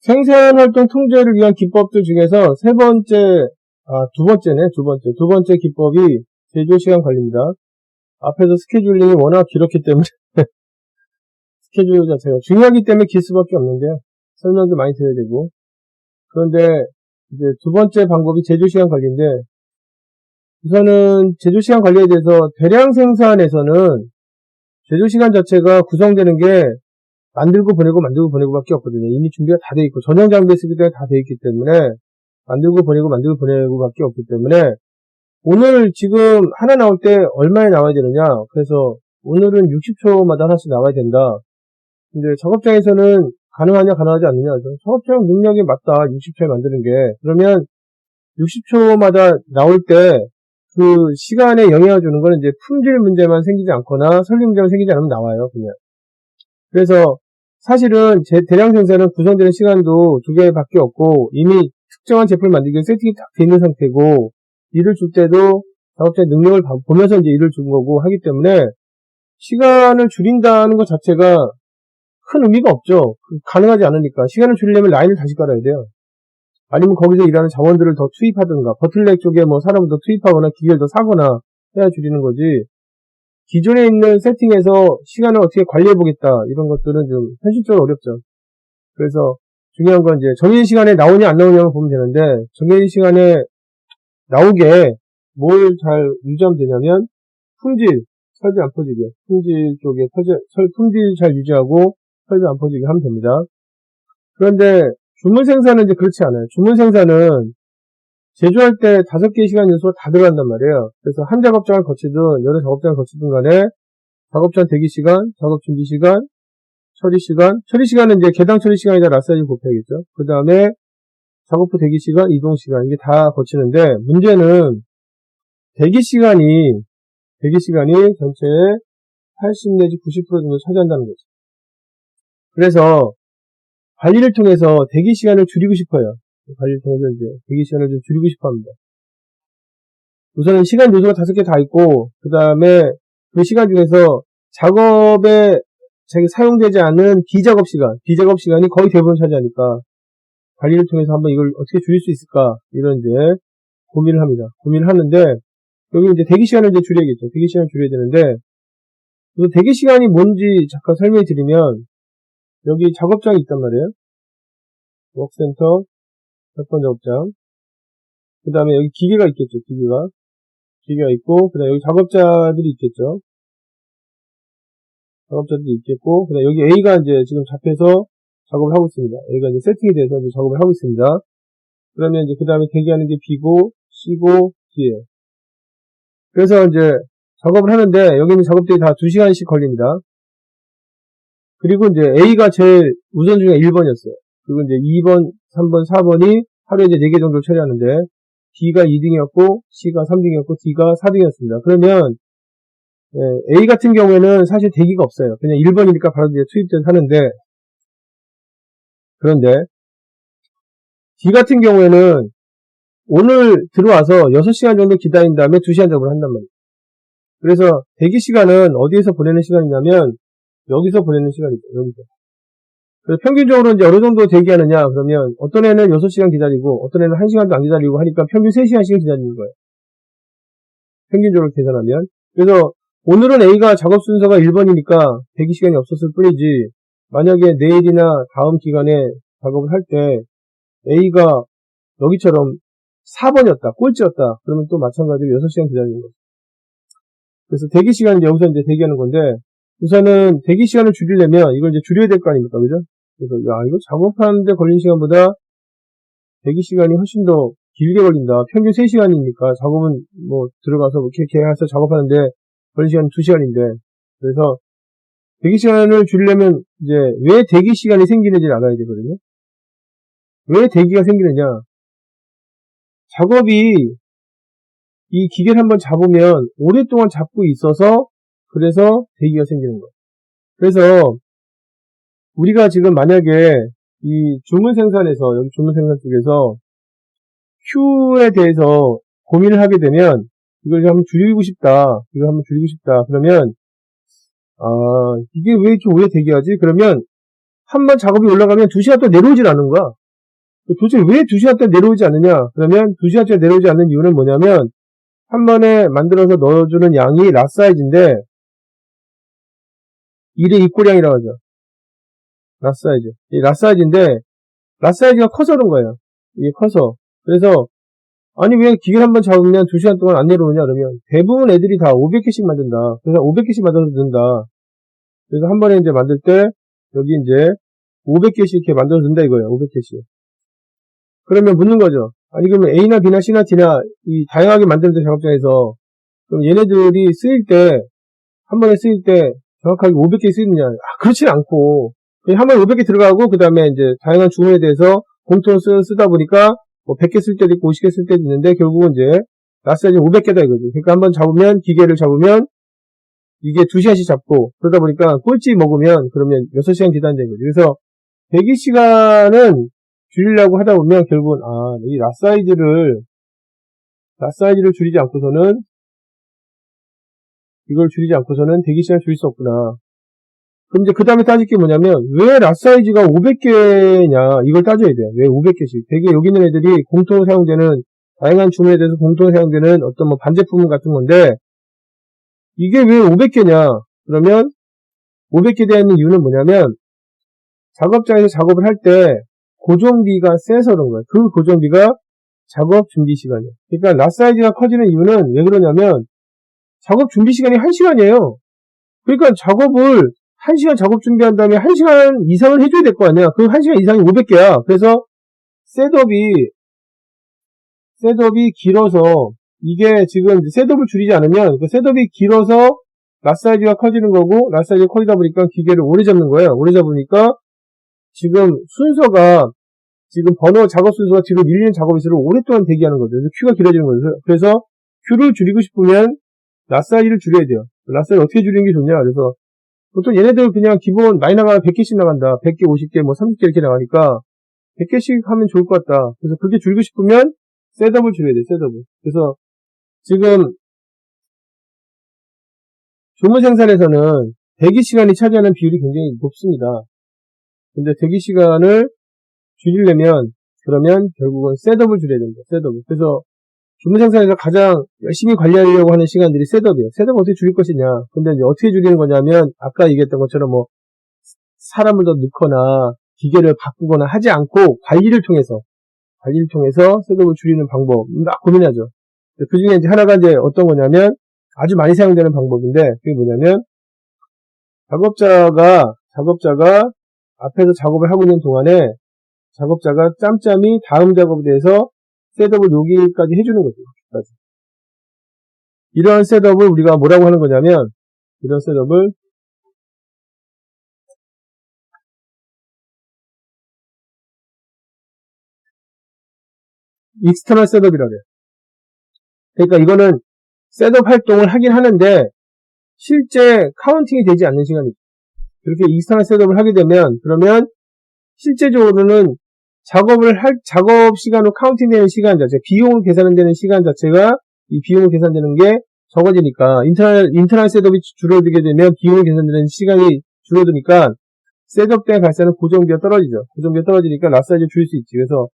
생산활동 통제를 위한 기법들 중에서 두 번째 기법이 제조시간 관리입니다. 앞에서 스케줄링이 워낙 길었기 때문에 스케줄 자체가 중요하기 때문에 길 수밖에 없는데요. 설명도 많이 드려야 되고. 그런데 이제 두 번째 방법이 제조시간 관리인데, 우선은 제조시간 관리에 대해서 대량 생산에서는 제조시간 자체가 구성되는 게 만들고 보내고 밖에 없거든요. 이미 준비가 다 돼 있고 전용 장비 쓰기 때문에 다 돼 있기 때문에 만들고 보내고 밖에 없기 때문에 오늘 지금 하나 나올 때 얼마에 나와야 되느냐. 그래서 오늘은 60초마다 하나씩 나와야 된다. 근데 작업장에서는 가능하냐 가능하지 않느냐. 작업장 능력에 맞다 60초에 만드는 게. 그러면 60초마다 나올 때 그 시간에 영향을 주는 거는 이제 품질 문제만 생기지 않거나 설계 문제만 생기지 않으면 나와요. 그냥. 그래서 사실은 대량 생산은 구성되는 시간도 두 개밖에 없고 이미 특정한 제품을 만들기 위해 세팅이 딱 돼 있는 상태고 일을 줄 때도 작업자의 능력을 보면서 이제 일을 준 거고 하기 때문에 시간을 줄인다는 것 자체가 큰 의미가 없죠. 가능하지 않으니까. 시간을 줄이려면 라인을 다시 깔아야 돼요. 아니면 거기서 일하는 자원들을 더 투입하든가 버틀넥 쪽에 뭐 사람을 더 투입하거나 기계를 더 사거나 해야 줄이는 거지. 기존에 있는 세팅에서 시간을 어떻게 관리해보겠다 이런 것들은 좀 현실적으로 어렵죠. 그래서 중요한 건 이제 정해진 시간에 나오냐 안 나오냐만 보면 되는데 정해진 시간에 나오게 뭘 잘 유지하면 되냐면 품질, 설비 안 퍼지게 품질 쪽에 품질 잘 유지하고 설비 안 퍼지게 하면 됩니다. 그런데 주문 생산은 이제 그렇지 않아요. 주문 생산은 제조할 때 5개의 시간 요소가 다 들어간단 말이에요. 그래서 한 작업장을 거치든 여러 작업장을 거치든 간에 작업장 대기시간, 작업 준비시간, 처리시간은 이제 개당 처리시간에다 라사지 곱해야겠죠. 그 다음에 작업부 대기시간, 이동시간 이게 다 거치는데 문제는 대기시간이 전체의 80 내지 90% 정도 차지한다는 거죠. 그래서 관리를 통해서 대기시간을 줄이고 싶어요. 관리를 통해서 이제 대기시간을 좀 줄이고 싶어 합니다. 우선은 시간 요소가 5개 다 있고, 그 다음에 그 시간 중에서 작업에 사용되지 않은 비작업 시간이 거의 대부분 차지하니까 관리를 통해서 한번 이걸 어떻게 줄일 수 있을까, 이런 이제 고민을 합니다. 고민을 하는데, 여기 이제 대기시간을 이제 줄여야겠죠. 대기시간을 줄여야 되는데, 대기시간이 뭔지 잠깐 설명해 드리면, 여기 작업장이 있단 말이에요. 워크센터, 첫 번째 작업장. 그 다음에 여기 기계가 있겠죠. 기계가 있고, 그 다음에 여기 작업자들이 있겠죠. 작업자들이 있겠고, 그 다음에 여기 A가 이제 지금 잡혀서 작업을 하고 있습니다. A가 이제 세팅이 돼서 이제 작업을 하고 있습니다. 그러면 이제 그 다음에 대기하는 게 B고, C고, D예요. 그래서 이제 작업을 하는데, 여기 있는 작업들이 다 2시간씩 걸립니다. 그리고 이제 A가 제일 우선순위가 1번이었어요. 그리고 이제 2번, 3번, 4번이 하루에 이제 4개 정도 처리하는데, B가 2등이었고, C가 3등이었고, D가 4등이었습니다. 그러면, A 같은 경우에는 사실 대기가 없어요. 그냥 1번이니까 바로 이제 투입돼서 하는데, 그런데, D 같은 경우에는 오늘 들어와서 6시간 정도 기다린 다음에 2시간 작업을 한단 말이에요. 그래서 대기 시간은 어디에서 보내는 시간이냐면, 여기서 보내는 시간이죠. 여기서. 그래서 평균적으로 이제 어느 정도 대기하느냐, 그러면 어떤 애는 6시간 기다리고, 어떤 애는 1시간도 안 기다리고 하니까 평균 3시간씩 기다리는 거예요. 평균적으로 계산하면. 그래서 오늘은 A가 작업 순서가 1번이니까 대기 시간이 없었을 뿐이지, 만약에 내일이나 다음 기간에 작업을 할 때 A가 여기처럼 4번이었다, 꼴찌였다, 그러면 또 마찬가지로 6시간 기다리는 거죠. 그래서 대기 시간은 여기서 이제 대기하는 건데, 우선은 대기 시간을 줄이려면 이걸 이제 줄여야 될 거 아닙니까, 그죠? 그래서 이거 작업하는데 걸린 시간보다 대기 시간이 훨씬 더 길게 걸린다. 평균 3시간이니까 작업은 뭐 들어가서 뭐 이렇게 해서 작업하는데 걸린 시간은 2시간인데, 그래서 대기 시간을 줄이려면 이제 왜 대기 시간이 생기는지를 알아야 되거든요. 왜 대기가 생기느냐? 작업이 이 기계를 한번 잡으면 오랫동안 잡고 있어서, 그래서 대기가 생기는 거예요. 그래서 우리가 지금 만약에 이 주문 생산에서, 여기 주문 생산 쪽에서 Q에 대해서 고민을 하게 되면, 이걸 한번 줄이고 싶다, 그러면 이게 왜 이렇게 오래 대기하지? 그러면 한번 작업이 올라가면 2시간 동안 내려오질 않는 거야. 도대체 왜 2시간 동안 내려오지 않느냐? 그러면 2시간 동안 내려오지 않는 이유는 뭐냐면, 한 번에 만들어서 넣어주는 양이 라 사이즈인데, 1의 입고량이라고 하죠. 라 사이즈. 이 라 사이즈인데, 라 사이즈가 커서 그런 거예요. 이게 커서. 그래서, 아니, 왜 기계를 한번 잡으면 2시간 동안 안 내려오냐? 그러면, 대부분 애들이 다 500개씩 만든다. 그래서 500개씩 만들어서 넣는다. 그래서 한 번에 이제 만들 때, 여기 이제, 500개씩 이렇게 만들어서 넣는다 이거예요. 500개씩. 그러면 묻는 거죠. 아니, 그러면 A나 B나 C나 D나, 이 다양하게 만드는 작업장에서, 그럼 얘네들이 쓰일 때, 한 번에 쓰일 때, 정확하게 500개 쓰이느냐? 그렇진 않고, 한 번에 500개 들어가고, 그 다음에 이제, 다양한 주문에 대해서 공통으로 쓰다 보니까, 뭐 100개 쓸 때도 있고 50개 쓸 때도 있는데 결국은 이제 라스까지 500개다 이거지. 그러니까 한번 잡으면 기계를 잡으면 이게 2시간씩 잡고 그러다 보니까 꼴찌 먹으면 그러면 6시간 기다린다는 거지. 그래서 대기 시간은 줄이려고 하다 보면 결국은 이 라사이즈를 줄이지 않고서는 이걸 줄이지 않고서는 대기 시간을 줄일 수 없구나. 그럼 이제 그 다음에 따질 게 뭐냐면, 왜 랏사이즈가 500개냐, 이걸 따져야 돼요. 왜 500개씩. 되게 여기 있는 애들이 공통으로 사용되는, 다양한 주문에 대해서 공통으로 사용되는 어떤 뭐 반제품 같은 건데, 이게 왜 500개냐? 그러면, 500개 되는 이유는 뭐냐면, 작업장에서 작업을 할 때, 고정비가 세서 그런 거예요. 그 고정비가 작업 준비 시간이에요. 그러니까 랏사이즈가 커지는 이유는 왜 그러냐면, 작업 준비 시간이 1시간이에요. 그러니까 작업을 1시간 작업 준비한 다음에 1시간 이상을 해줘야 될 거 아니야. 그 1시간 이상이 500개야. 그래서 셋업이 길어서 이게 지금 셋업을 줄이지 않으면 그 셋업이 길어서 랏사이즈가 커지는 거고 랏사이즈가 커지다 보니까 기계를 오래 잡는 거예요. 오래 잡으니까 지금 순서가 지금 작업 순서가 뒤로 밀리는 작업일수록 오랫동안 대기하는 거죠. 그래서 큐가 길어지는 거죠. 그래서 큐를 줄이고 싶으면 랏사이즈를 줄여야 돼요. 랏사이즈 어떻게 줄이는 게 좋냐. 그래서 보통 얘네들 그냥 기본 많이 나가면 100개씩 나간다. 100개, 50개, 뭐 30개 이렇게 나가니까 100개씩 하면 좋을 것 같다. 그래서 그렇게 줄이고 싶으면 셋업을 줄여야 돼. 셋업을. 그래서 지금 조무 생산에서는 대기 시간이 차지하는 비율이 굉장히 높습니다. 근데 대기 시간을 줄이려면 그러면 결국은 셋업을 줄여야 된다. 셋업을. 그래서 주문 생산에서 가장 열심히 관리하려고 하는 시간들이 셋업이에요. 셋업 어떻게 줄일 것이냐. 근데 이제 어떻게 줄이는 거냐면, 아까 얘기했던 것처럼 뭐, 사람을 더 넣거나, 기계를 바꾸거나 하지 않고, 관리를 통해서 셋업을 줄이는 방법, 막 고민하죠. 그 중에 이제 하나가 이제 어떤 거냐면, 아주 많이 사용되는 방법인데, 그게 뭐냐면, 작업자가 앞에서 작업을 하고 있는 동안에, 작업자가 짬짬이 다음 작업에 대해서 셋업을 여기까지 해주는 거죠. 이런 셋업을 우리가 뭐라고 하는 거냐면, 이런 셋업을 익스터널 셋업이라고 해요. 그러니까 이거는 셋업 활동을 하긴 하는데 실제 카운팅이 되지 않는 시간이죠. 이렇게 익스터널 셋업을 하게 되면 그러면 실제적으로는 작업 시간으로 카운팅되는 시간 자체, 비용을 계산되는 시간 자체가 이 비용을 계산되는 게 적어지니까 인터널 셋업이 줄어들게 되면 비용을 계산되는 시간이 줄어드니까 셋업 때 발생하는 고정비가 떨어지죠. 고정비가 떨어지니까 랏사이즈 줄일 수 있지. 그래서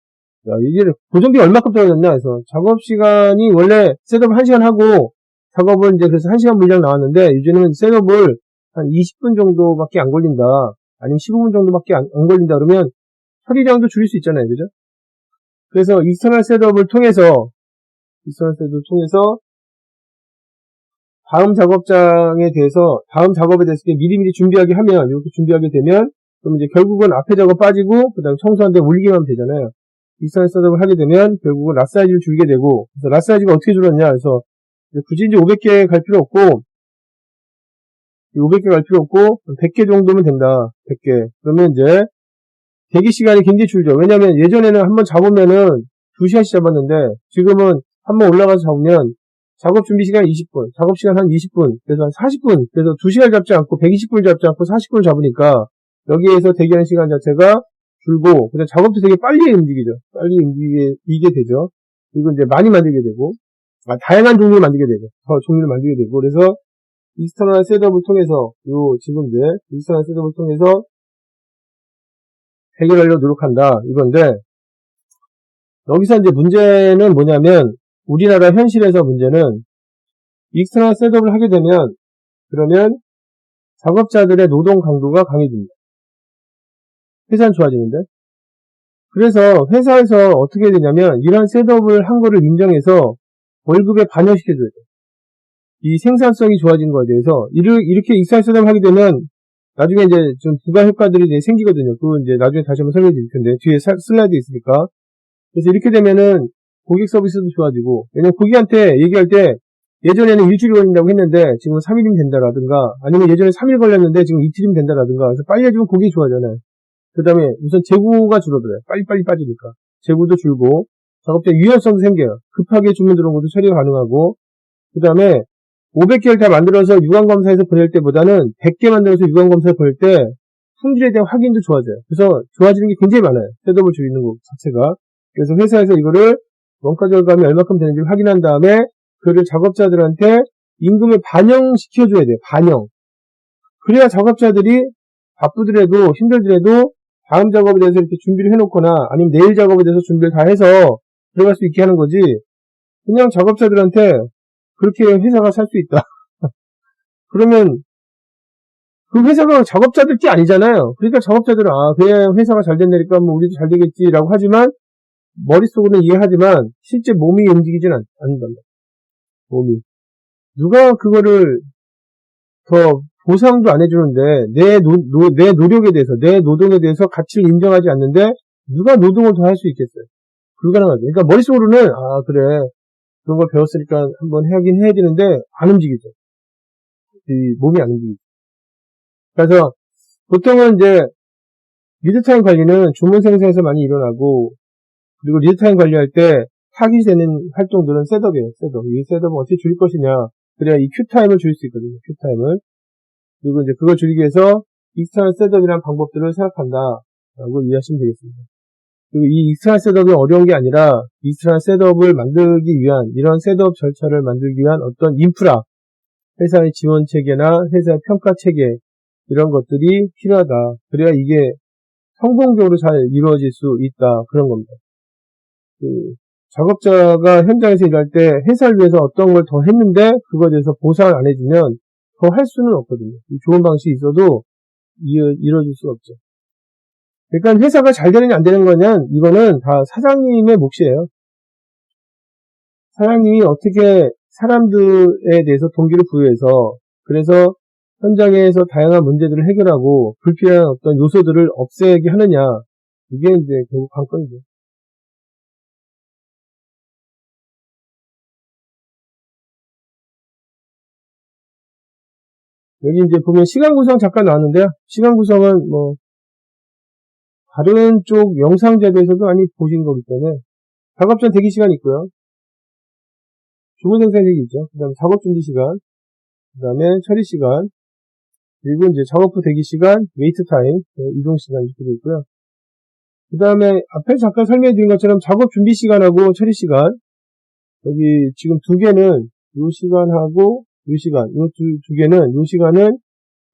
이게 고정비가 얼마큼 떨어졌냐 해서 작업 시간이 원래 셋업을 1시간 하고 작업은 이제 그래서 1시간 분량 나왔는데 요즘은 셋업을 한 20분 정도밖에 안 걸린다. 아니면 15분 정도밖에 안 걸린다 그러면 처리량도 줄일 수 있잖아요. 그죠? 그래서 익스터널 셋업을 통해서 다음 작업에 대해서 미리미리 준비하게 하면, 이렇게 준비하게 되면, 그럼 이제 결국은 앞에 작업 빠지고, 그 다음에 청소하는데 올리기만 하면 되잖아요. 익스터널 셋업을 하게 되면, 결국은 랏사이즈를 줄이게 되고, 그래서 랏사이즈가 어떻게 줄었냐, 그래서, 굳이 이제 500개 갈 필요 없고, 100개 정도면 된다. 100개. 그러면 이제, 대기 시간이 굉장히 줄죠. 왜냐면 예전에는 한번 잡으면은 2시간씩 잡았는데, 지금은 한번 올라가서 잡으면, 작업 준비 시간 20분, 작업 시간 한 20분, 그래서 한 40분, 그래서 2시간 잡지 않고 120분을 잡지 않고 40분을 잡으니까 여기에서 대기하는 시간 자체가 줄고, 그다음 작업도 되게 빨리 움직이죠. 빨리 움직이게 되죠. 그리고 이제 많이 만들게 되고, 다양한 종류를 만들게 되죠. 더 종류를 만들게 되고, 그래서 익스터널 셋업을 통해서 해결하려고 노력한다. 이건데, 여기서 이제 문제는 뭐냐면, 우리나라 현실에서 문제는, 익스터널 셋업을 하게 되면, 그러면 작업자들의 노동 강도가 강해집니다. 회사는 좋아지는데. 그래서 회사에서 어떻게 해야 되냐면, 이런 셋업을 한 거를 인정해서 월급에 반영시켜줘야 돼요. 이 생산성이 좋아진 거에 대해서, 이렇게 익스터널 셋업을 하게 되면, 나중에 이제 좀 부가 효과들이 이제 생기거든요. 그거 이제 나중에 다시 한번 설명해 드릴 텐데, 뒤에 슬라이드 있으니까. 그래서 이렇게 되면은 고객 서비스도 좋아지고, 왜냐면 고객한테 얘기할 때 예전에는 일주일 걸린다고 했는데 지금 3일이면 된다라든가, 아니면 예전에 3일 걸렸는데 지금 이틀이면 된다라든가, 그래서 빨리 해주면 고객이 좋아하잖아요. 그 다음에 우선 재고가 줄어들어요. 빨리빨리 빠지니까. 재고도 줄고, 작업자 유연성도 생겨요. 급하게 주문 들어온 것도 처리가 가능하고, 그 다음에 500개를 다 만들어서 유관검사에서 보낼 때보다는 100개 만들어서 유관검사에 보낼 때 품질에 대한 확인도 좋아져요. 그래서 좋아지는 게 굉장히 많아요. 셋업을 줄이는 것 자체가. 그래서 회사에서 이거를 원가 절감이 얼마큼 되는지 확인한 다음에 그를 작업자들한테 임금에 반영시켜줘야 돼요. 반영. 그래야 작업자들이 바쁘더라도 힘들더라도 다음 작업에 대해서 이렇게 준비를 해놓거나 아니면 내일 작업에 대해서 준비를 다 해서 들어갈 수 있게 하는 거지. 그냥 작업자들한테 그렇게 회사가 살 수 있다. 그러면 그 회사가 작업자들 게 아니잖아요. 그러니까 작업자들은 그래 회사가 잘 된다니까 뭐 우리도 잘 되겠지라고 하지만 머릿속으로는 이해하지만 실제 몸이 움직이진 않는단다. 몸이. 누가 그거를 더 보상도 안 해주는데 내 노력에 대해서 내 노동에 대해서 가치를 인정하지 않는데 누가 노동을 더 할 수 있겠어요. 불가능하죠. 그러니까 머릿속으로는 그래 그런 걸 배웠으니까 한번 하긴 해야 되는데 안 움직이죠. 이 몸이 안 움직이죠. 그래서 보통은 이제 리드타임 관리는 주문 생산에서 많이 일어나고 그리고 리드타임 관리할 때 타깃이 되는 활동들은 셋업이에요. 셋업. 이 셋업은 어떻게 줄일 것이냐. 그래야 이 큐타임을 줄일 수 있거든요. 큐타임을. 그리고 이제 그걸 줄이기 위해서 익스터널 셋업이라는 방법들을 생각한다. 라고 이해하시면 되겠습니다. 그리고 이 익스터널 셋업이 어려운 게 아니라 익스터널 셋업을 만들기 위한 이런 셋업 절차를 만들기 위한 어떤 인프라, 회사의 지원 체계나 회사의 평가 체계 이런 것들이 필요하다. 그래야 이게 성공적으로 잘 이루어질 수 있다. 그런 겁니다. 작업자가 현장에서 일할 때 회사를 위해서 어떤 걸 더 했는데 그거에 대해서 보상을 안 해주면 더 할 수는 없거든요. 좋은 방식이 있어도 이루어질 수가 없죠. 그러니까 회사가 잘 되느냐 안 되는 거냐 이거는 다 사장님의 몫이에요. 사장님이 어떻게 사람들에 대해서 동기를 부여해서 그래서 현장에서 다양한 문제들을 해결하고 불필요한 어떤 요소들을 없애게 하느냐 이게 이제 결국 관건이죠. 여기 이제 보면 시간 구성 잠깐 나왔는데요. 시간 구성은 뭐 다른 쪽 영상 자료에서도 많이 보신 거기 때문에 작업전 대기 시간이 있고요. 주문 생산력이 있죠. 그 다음에 작업 준비 시간, 그 다음에 처리 시간, 그리고 이제 작업 후 대기 시간, 웨이트 타임, 이동 시간 이렇게 되어 있고요. 그 다음에 앞에 잠깐 설명해 드린 것처럼 작업 준비 시간하고 처리 시간, 여기 지금 두 개는 요 시간하고 요 시간, 요 두 개는 요 시간은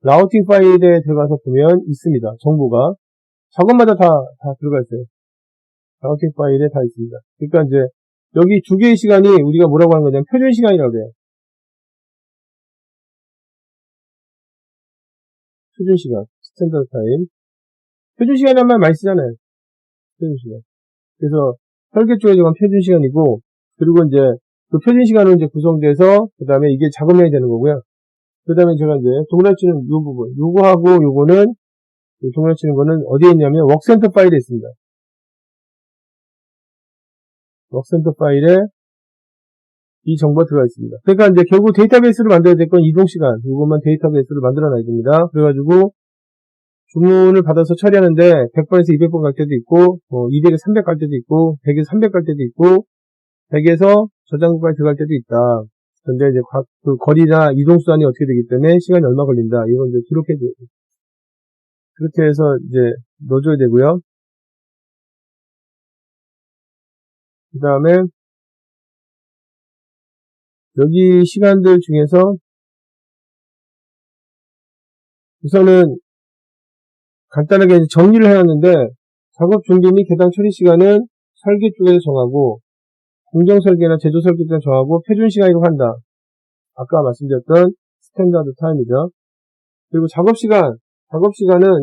라우팅 파일에 들어가서 보면 있습니다. 정보가. 작업마다 다 들어가 있어요. 라우팅 파일에 다 있습니다. 그러니까 이제 여기 두 개의 시간이 우리가 뭐라고 하는 거냐면 표준 시간이라고 해요. 표준 시간, 스탠더드 타임. 표준 시간이란 말 많이 쓰잖아요. 표준 시간. 그래서 설계 쪽에 들어간 표준 시간이고, 그리고 이제 그 표준 시간은 이제 구성돼서, 그 다음에 이게 작업량이 되는 거고요. 그 다음에 제가 이제 동그라치는 요 부분, 요거하고 요거는, 동그라치는 거는 어디에 있냐면 웍센터 파일에 있습니다. 웍센터 파일에 이 정보가 들어가 있습니다. 그러니까 이제 결국 데이터베이스를 만들어야 될 건 이동시간, 이것만 데이터베이스를 만들어 놔야 됩니다. 그래가지고 주문을 받아서 처리하는데 100번에서 200번 갈 때도 있고, 200에서 300 갈 때도 있고, 100에서 300 갈 때도 있고, 100에서 저장고까지 들어갈 때도 있다. 근데 이제 그 거리나 이동수단이 어떻게 되기 때문에 시간이 얼마 걸린다. 이건 이제 기록해줘야 돼요. 그렇게 해서 이제 넣어줘야 되고요. 그 다음에 여기 시간들 중에서 우선은 간단하게 정리를 해놨는데 작업 준비 및 개당 처리 시간은 설계 쪽에서 정하고, 공정 설계나 제조 설계 때 정하고, 표준 시간이라고 한다. 아까 말씀드렸던 스탠다드 타임이죠. 그리고 작업시간은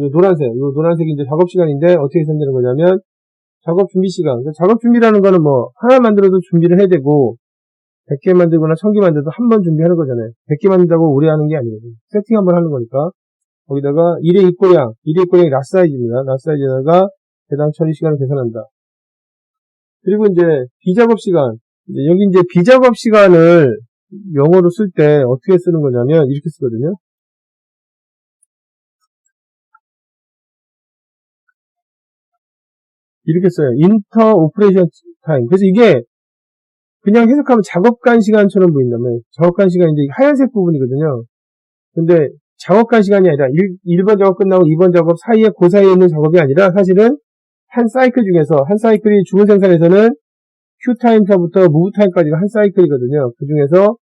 이 노란색이 이제 작업시간인데 어떻게 선되는 거냐면 작업 준비 시간. 작업 준비라는 거는 뭐 하나 만들어도 준비를 해야 되고 100개 만들거나 1000개 만들어도 한 번 준비하는 거잖아요. 100개 만든다고 오래 하는 게 아니거든요. 세팅 한번 하는 거니까. 거기다가 1의 입고량이 랏사이즈입니다. 랏사이즈에다가 배당 처리 시간을 계산한다. 그리고 이제 비작업 시간. 여기 이제 비작업 시간을 영어로 쓸 때 어떻게 쓰는 거냐면 이렇게 쓰거든요. 이렇게 써요. 인터 오퍼레이션 타임. 그래서 이게 그냥 해석하면 작업간 시간처럼 보인다면 작업간 시간이 이제 하얀색 부분이거든요. 근데 작업간 시간이 아니라 1번 작업 끝나고 2번 작업 사이에 그 사이에 있는 작업이 아니라 사실은 한 사이클 중에서 한 사이클이 주문 생산에서는 큐타임서부터 무브타임까지가 한 사이클이거든요. 그 중에서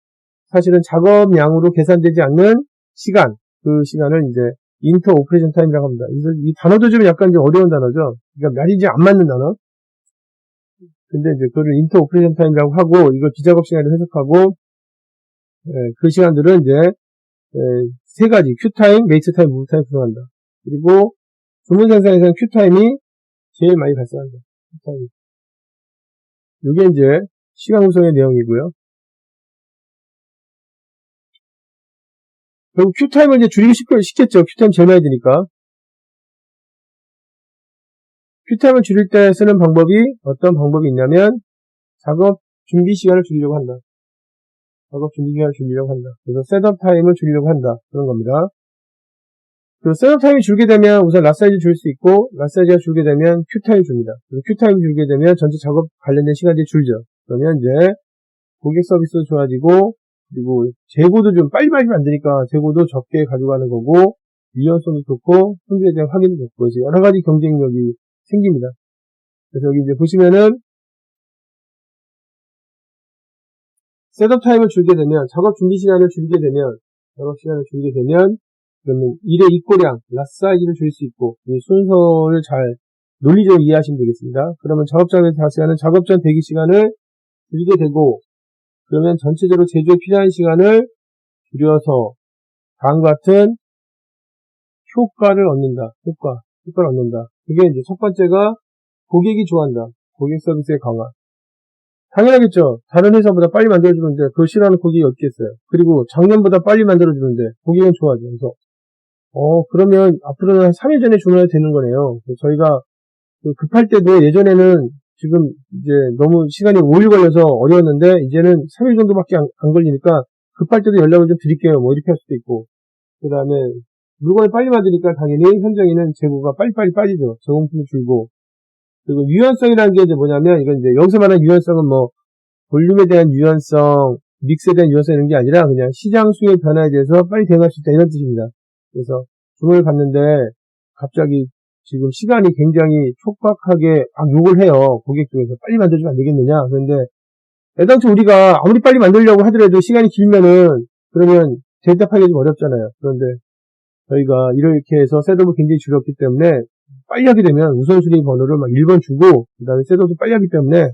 사실은 작업량으로 계산되지 않는 시간, 그 시간을 이제 인터 오퍼레이션 타임이라고 합니다. 이 단어도 좀 약간 좀 어려운 단어죠. 그러니까 말이 안 맞는 단어. 근데 이제 그걸 인터 오퍼레이션 타임이라고 하고 이걸 비작업 시간으로 해석하고 그 시간들은 이제 세 가지 큐타임, 웨이트타임, 무브타임 구성한다. 그리고 주문 생산에서는 큐타임이 제일 많이 발생한다. 큐타임. 이게 이제 시간 구성의 내용이고요. 결국 큐타임을 이제 줄이기 쉽겠죠. 큐타임 제일 많이 드니까. 큐타임을 줄일 때 쓰는 방법이 어떤 방법이 있냐면 작업 준비 시간을 줄이려고 한다. 작업 준비 시간을 줄이려고 한다. 그래서 셋업 타임을 줄이려고 한다. 그런 겁니다. 그리고 셋업 타임이 줄게 되면 우선 랏사이즈 줄 수 있고 랏사이즈가 줄게 되면 큐타임 줍니다. 그리고 큐타임이 줄게 되면 전체 작업 관련된 시간들이 줄죠. 그러면 이제 고객 서비스도 좋아지고 그리고 재고도 좀 빨리빨리 만드니까 재고도 적게 가져가는 거고 유연성도 좋고 품질에 대한 확인도 좋고 그래서 여러 가지 경쟁력이 생깁니다. 그래서 여기 이제 보시면은 셋업 타임을 줄게 되면 작업 준비 시간을 줄게 되면 그러면 일의 입고량, 랏사이즈를 줄 수 있고 이 순서를 잘 논리적으로 이해하시면 되겠습니다. 그러면 작업장에서 발생하는 작업 전 대기 시간을 줄이게 되고 그러면 전체적으로 제조에 필요한 시간을 줄여서 다음과 같은 효과를 얻는다. 효과를 얻는다. 그게 이제 첫 번째가 고객이 좋아한다. 고객 서비스의 강화. 당연하겠죠. 다른 회사보다 빨리 만들어주는데 그걸 싫어하는 고객이 없겠어요. 그리고 작년보다 빨리 만들어주는데 고객은 좋아하죠. 그래서 그러면 앞으로는 한 3일 전에 주문해도 되는 거네요. 저희가 급할 때도 예전에는 지금 이제 너무 시간이 5일 걸려서 어려웠는데 이제는 3일 정도밖에 안 걸리니까 급할 때도 연락을 좀 드릴게요. 뭐 이렇게 할 수도 있고. 그 다음에 물건을 빨리 만드니까 당연히 현장에는 재고가 빨리빨리 빠지죠. 저공품이 줄고. 그리고 유연성이라는 게 이제 뭐냐면 이건 이제 여기서 말하는 유연성은 뭐 볼륨에 대한 유연성, 믹스에 대한 유연성 이런 게 아니라 그냥 시장 수요의 변화에 대해서 빨리 대응할 수 있다 이런 뜻입니다. 그래서 주문을 받는데 갑자기 지금 시간이 굉장히 촉박하게 욕을 해요. 고객 중에서 빨리 만들어주면 안 되겠느냐. 그런데 애당초 우리가 아무리 빨리 만들려고 하더라도 시간이 길면은 그러면 대답하기 좀 어렵잖아요. 그런데 저희가 이렇게 해서 셋업을 굉장히 줄였기 때문에 빨리 하게 되면 우선순위 번호를 막 1번 주고 그 다음에 셋업도 빨리 하기 때문에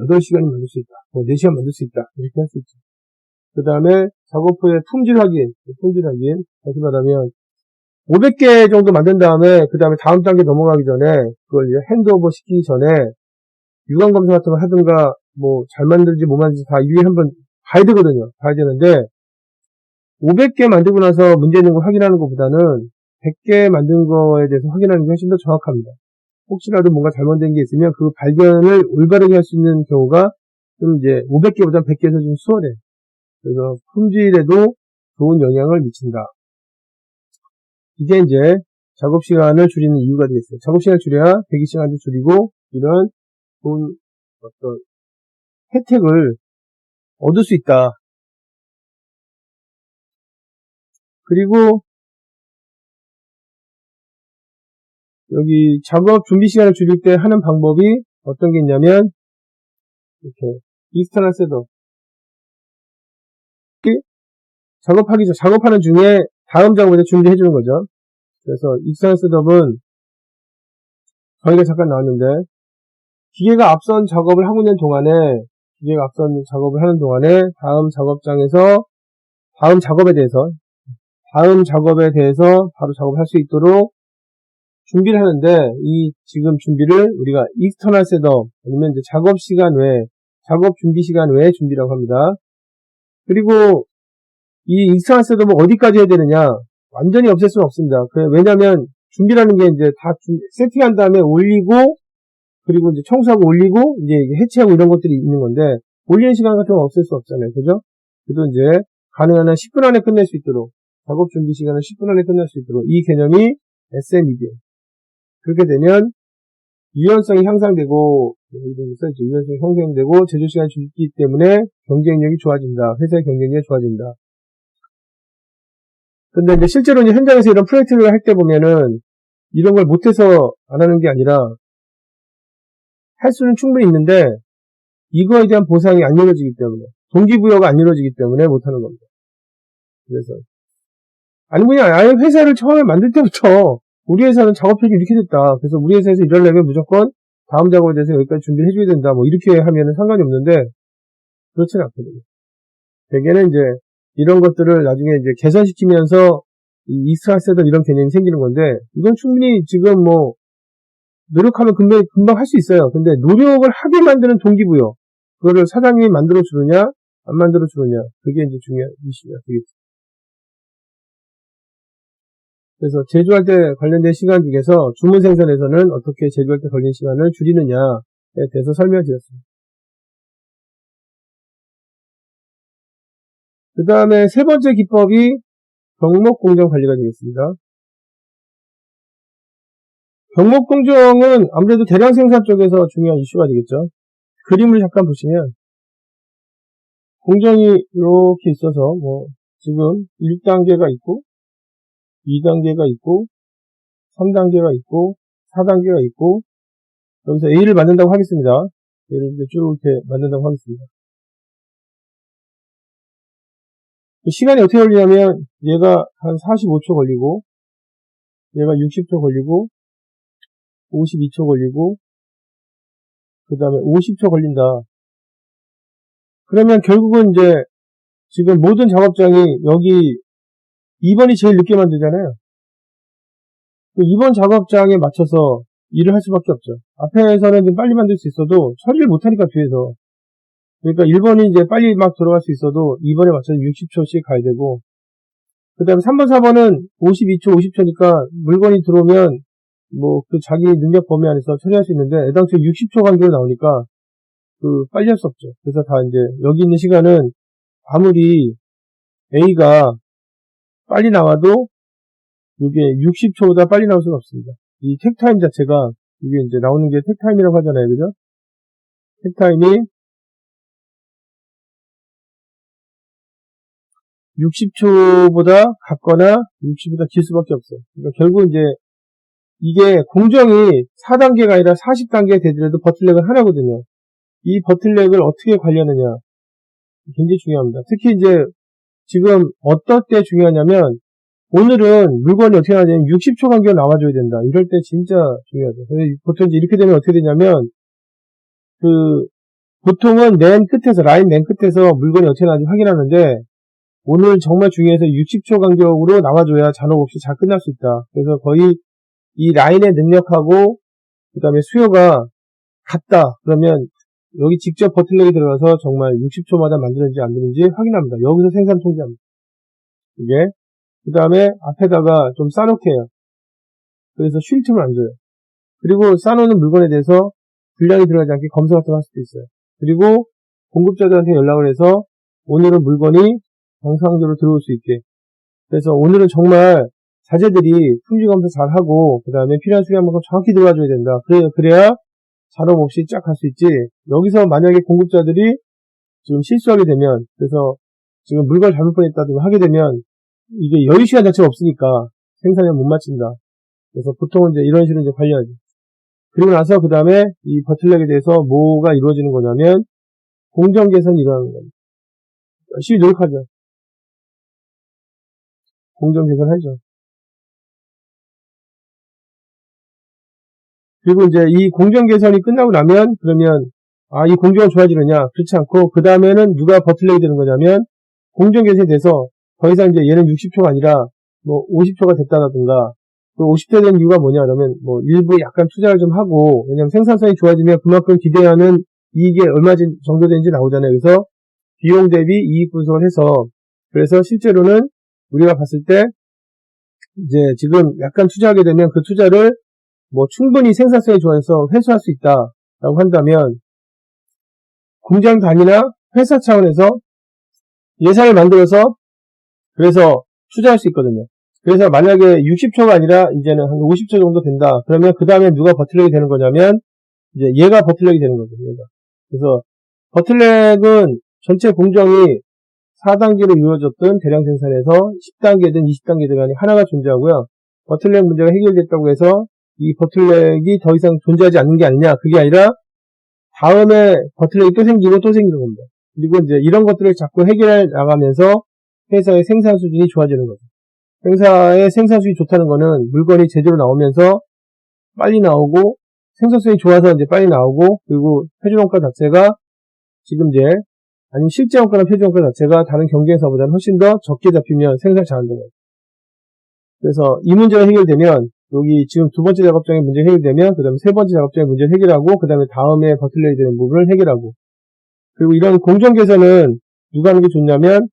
8시간은 만들 수 있다. 4시간 만들 수 있다. 이렇게 할 수 있죠. 그 다음에 작업 후에 품질 확인. 다시 말하면 500개 정도 만든 다음에 그 다음에 다음 단계 넘어가기 전에 그걸 이제 핸드오버 시키기 전에 유관 검사 같은 거 하든가 뭐 잘 만들지 못 만들지 다 위에 한번 봐야 되거든요. 봐야 되는데 500개 만들고 나서 문제 있는 거 확인하는 것보다는 100개 만든 거에 대해서 확인하는 게 훨씬 더 정확합니다. 혹시라도 뭔가 잘못된 게 있으면 그 발견을 올바르게 할 수 있는 경우가 좀 이제 500개보다 100개에서 좀 수월해요. 그래서 품질에도 좋은 영향을 미친다. 이게 이제 작업 시간을 줄이는 이유가 되겠어요. 작업 시간을 줄여야 대기 시간도 줄이고 이런 좋은 어떤 혜택을 얻을 수 있다. 그리고 여기 작업 준비 시간을 줄일 때 하는 방법이 어떤 게 있냐면 이렇게 익스터널 셋업 작업하기 전 작업하는 중에 다음 작업에 준비해 주는 거죠. 그래서 익스터널 셋업은 거기가 잠깐 나왔는데, 기계가 앞선 작업을 하고 있는 동안에, 다음 작업장에서, 다음 작업에 대해서 바로 작업을 할 수 있도록 준비를 하는데, 이 지금 준비를 우리가 익스터널 셋업, 아니면 이제 작업 준비 시간 외에 준비라고 합니다. 그리고 이 익스터널 셋업을 어디까지 해야 되느냐? 완전히 없앨 수는 없습니다. 왜냐면 준비라는 게 이제 다 세팅한 다음에 올리고, 그리고 이제 청소하고 올리고, 이제 해체하고 이런 것들이 있는 건데, 올리는 시간 같은 건 없앨 수 없잖아요. 그죠? 그래도 이제 가능한 한 10분 안에 끝낼 수 있도록, 작업 준비 시간을 10분 안에 끝낼 수 있도록, 이 개념이 SMED. 그렇게 되면 유연성이 향상되고, 유연성이 향상되고, 제조 시간이 줄기 때문에 경쟁력이 좋아진다. 회사의 경쟁력이 좋아진다. 근데 이제 실제로 이제 현장에서 이런 프로젝트를 할 때 보면은, 이런 걸 못해서 안 하는 게 아니라, 할 수는 충분히 있는데, 이거에 대한 보상이 안 이루어지기 때문에, 동기부여가 안 이루어지기 때문에 못하는 겁니다. 그래서, 아니, 그냥 아예 회사를 처음에 만들 때부터, 우리 회사는 작업표이 이렇게 됐다. 그래서 우리 회사에서 이러려면 무조건 다음 작업에 대해서 여기까지 준비를 해줘야 된다. 뭐, 이렇게 하면은 상관이 없는데, 그렇지는 않거든요. 대개는 이제, 이런 것들을 나중에 이제 개선시키면서, 이 익스트라 셋업 이런 개념이 생기는 건데, 이건 충분히 지금 뭐, 노력하면 금방 할 수 있어요. 근데 노력을 하게 만드는 동기부여. 그거를 사장님이 만들어주느냐, 안 만들어주느냐. 그게 이제 중요한 이슈가 되겠죠. 그래서 제조할 때 관련된 시간 중에서 주문 생산에서는 어떻게 제조할 때 걸린 시간을 줄이느냐에 대해서 설명드렸습니다. 그 다음에 세 번째 기법이 병목 공정 관리가 되겠습니다. 병목 공정은 아무래도 대량 생산 쪽에서 중요한 이슈가 되겠죠. 그림을 잠깐 보시면 공정이 이렇게 있어서 뭐 지금 1단계가 있고 2단계가 있고 3단계가 있고 4단계가 있고 여기서 A를 만든다고 하겠습니다. A를 쭉 이렇게 만든다고 하겠습니다. 시간이 어떻게 걸리냐면 얘가 한 45초 걸리고 얘가 60초 걸리고 52초 걸리고 그 다음에 50초 걸린다. 그러면 결국은 이제 지금 모든 작업장이 여기 2번이 제일 늦게 만들잖아요. 2번 작업장에 맞춰서 일을 할 수밖에 없죠. 앞에서는 좀 빨리 만들 수 있어도 처리를 못하니까 뒤에서. 그러니까 1번이 이제 빨리 막 들어갈 수 있어도 2번에 맞춰서 60초씩 가야 되고, 그 다음에 3번, 4번은 52초, 50초니까 물건이 들어오면 뭐 그 자기 능력 범위 안에서 처리할 수 있는데 애당초 60초 간격으로 나오니까 빨리 할 수 없죠. 그래서 다 이제 여기 있는 시간은 아무리 A가 빨리 나와도 이게 60초보다 빨리 나올 수는 없습니다. 이 택타임 자체가 이게 이제 나오는 게 택타임이라고 하잖아요. 그죠? 택타임이 60초보다 같거나 60초보다 길 수밖에 없어요. 그러니까 결국 이제 이게 공정이 4단계가 아니라 40단계에 되더라도 버틀렉은 하나거든요. 이 버틀렉을 어떻게 관리하느냐 굉장히 중요합니다. 특히 이제 지금 어떨 때 중요하냐면 오늘은 물건이 어떻게 나냐면 60초 간격으로 나와줘야 된다. 이럴 때 진짜 중요하죠. 보통 이제 이렇게 되면 어떻게 되냐면 보통은 라인 맨 끝에서 물건이 어떻게 나는지 확인하는데 오늘 정말 중요해서 60초 간격으로 나와줘야 잔혹 없이 잘 끝날 수 있다. 그래서 거의 이 라인의 능력하고 그 다음에 수요가 같다. 그러면 여기 직접 버틀렉이 들어가서 정말 60초마다 만드는지 안 되는지 확인합니다. 여기서 생산 통제합니다. 이게 그 다음에 앞에다가 좀 싸놓게 해요. 그래서 쉴 틈을 안 줘요. 그리고 싸놓는 물건에 대해서 분량이 들어가지 않게 검사 같은 거 할 수도 있어요. 그리고 공급자들한테 연락을 해서 오늘은 물건이 정상적으로 들어올 수 있게. 그래서 오늘은 정말 자재들이 품질 검사 잘 하고 그 다음에 필요한 수량만큼 정확히 들어와줘야 된다. 그래야 잔업 없이 쫙 갈 수 있지. 여기서 만약에 공급자들이 지금 실수하게 되면 그래서 지금 물건을 잘못 보냈다든가 하게 되면 이게 여유 시간 자체가 없으니까 생산을 못 마친다. 그래서 보통은 이제 이런 식으로 이제 관리하죠. 그리고 나서 그 다음에 이 버틀렉에 대해서 뭐가 이루어지는 거냐면 공정 개선이 일어나는 겁니다. 열심히 노력하죠. 공정 개선하죠. 그리고 이제 이 공정 개선이 끝나고 나면, 그러면, 아, 이 공정은 좋아지느냐? 그렇지 않고, 그 다음에는 누가 버틀러야 되는 거냐면, 공정 개선이 돼서, 더 이상 이제 얘는 60초가 아니라, 뭐, 50초가 됐다라든가, 그 50초 된 이유가 뭐냐, 그러면, 뭐, 일부 약간 투자를 좀 하고, 왜냐면 생산성이 좋아지면 그만큼 기대하는 이익이 얼마 정도 되는지 나오잖아요. 그래서, 비용 대비 이익 분석을 해서, 그래서 실제로는 우리가 봤을 때, 이제 지금 약간 투자하게 되면 그 투자를 뭐 충분히 생산성이 좋아서 회수할 수 있다라고 한다면 공장 단위나 회사 차원에서 예산을 만들어서 그래서 투자할 수 있거든요. 그래서 만약에 60초가 아니라 이제는 한 50초 정도 된다. 그러면 그 다음에 누가 버틀렉이 되는 거냐면 이제 얘가 버틀렉이 되는 거죠. 얘가. 그래서 버틀렉은 전체 공정이 4단계로 이루어졌던 대량 생산에서 10단계든 20단계든 간에 하나가 존재하고요. 버틀렉 문제가 해결됐다고 해서 이 버틀렉이 더 이상 존재하지 않는 게 아니냐. 그게 아니라 다음에 버틀렉이 또 생기고 또 생기는 겁니다. 그리고 이제 이런 것들을 자꾸 해결해 나가면서 회사의 생산 수준이 좋아지는 거죠. 회사의 생산 수준이 좋다는 거는 물건이 제대로 나오면서 빨리 나오고 생산성이 좋아서 이제 빨리 나오고 그리고 표준원가 자체가 지금 이제 아니 실제 원가나 표준원가 자체가 다른 경쟁사보다는 훨씬 더 적게 잡히면 생산이 잘한다는 거예요. 그래서 이 문제가 해결되면 여기 지금 두 번째 작업장의 문제가 해결되면 그 다음에 세 번째 작업장의 문제를 해결하고 그 다음에 다음에 버틀러야 되는 부분을 해결하고 그리고 이런 공정 개선은 누가 하는 게 좋냐면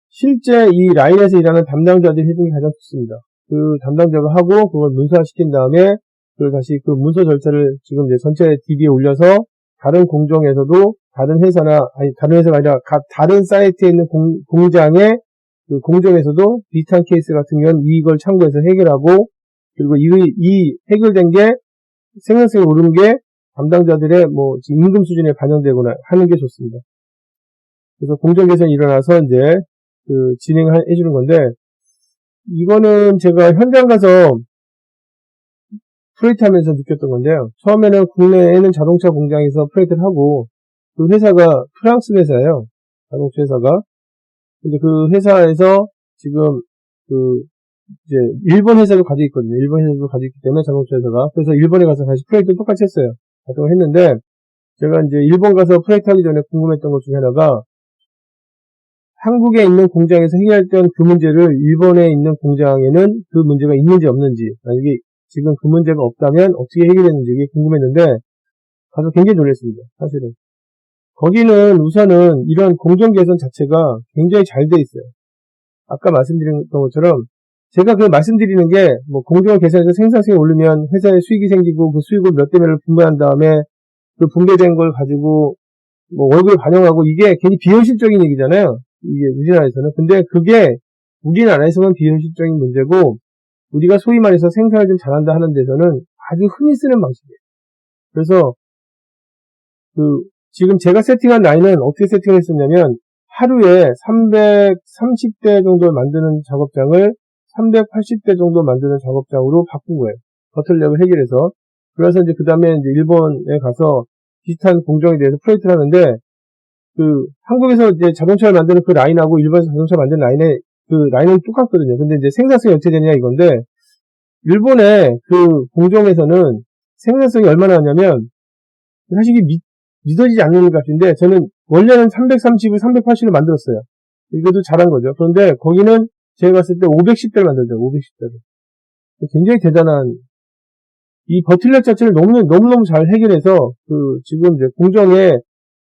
실제 이 라인에서 일하는 담당자들이 해주는 게 가장 좋습니다. 그 담당자가 하고 그걸 문서화시킨 다음에 그걸 다시 그 문서 절차를 지금 이제 전체 DB에 올려서 다른 공정에서도 다른 회사나 아니 다른 회사가 아니라 다른 사이트에 있는 공장의 그 공정에서도 비슷한 케이스 같은 경우는 이걸 참고해서 해결하고 그리고 이 해결된 게 생산성이 오르는 게 담당자들의 뭐 임금 수준에 반영되거나 하는 게 좋습니다. 그래서 공정 개선이 일어나서 이제 그 진행을 해주는 건데 이거는 제가 현장 가서 프로젝트 하면서 느꼈던 건데요. 처음에는 국내에는 자동차 공장에서 프로젝트를 하고 그 회사가 프랑스 회사예요. 자동차 회사가. 근데 그 회사에서 지금 그 이제 일본 회사도 가지고 있거든요. 일본 회사도 가지고 있기 때문에 자동차 회사가. 그래서 일본에 가서 다시 프로젝트 똑같이 했어요. 작동을 했는데 제가 이제 일본 가서 프로젝트 하기 전에 궁금했던 것 중에 하나가 한국에 있는 공장에서 해결했던 그 문제를 일본에 있는 공장에는 그 문제가 있는지 없는지 만약에 지금 그 문제가 없다면 어떻게 해결했는지 이게 궁금했는데 가서 굉장히 놀랐습니다. 사실은. 거기는 우선은 이런 공정 개선 자체가 굉장히 잘 돼 있어요. 아까 말씀드린 것처럼 제가 그 말씀드리는 게 뭐 공정을 개선해서 생산성이 오르면 회사에 수익이 생기고 그 수익을 몇 대 몇을 분배한 다음에 그 분배된 걸 가지고 뭐 월급을 반영하고 이게 괜히 비현실적인 얘기잖아요. 이게 우리나라에서는. 근데 그게 우리나라에서만 비현실적인 문제고 우리가 소위 말해서 생산을 좀 잘한다 하는 데서는 아주 흔히 쓰는 방식이에요. 그래서 그 지금 제가 세팅한 라인은 어떻게 세팅을 했었냐면 하루에 330대 정도 만드는 작업장을 380대 정도 만드는 작업장으로 바꾼 거예요. 버틀렉을 해결해서. 그래서 이제 그 다음에 이제 일본에 가서 비슷한 공정에 대해서 프로젝트를 하는데 그 한국에서 이제 자동차를 만드는 그 라인하고 일본에서 자동차 만드는 라인의 그 라인은 똑같거든요. 근데 이제 생산성이 어떻게 되냐 이건데 일본의 그 공정에서는 생산성이 얼마나 하냐면 사실 이게 믿어지지 않는 값인데 저는 원래는 330을 380을 만들었어요. 이것도 잘한 거죠. 그런데 거기는 제가 봤을 때 510대를 만들죠. 510대를. 굉장히 대단한 이 버틀렉 자체를 너무너무 잘 해결해서 그 지금 이제 공정의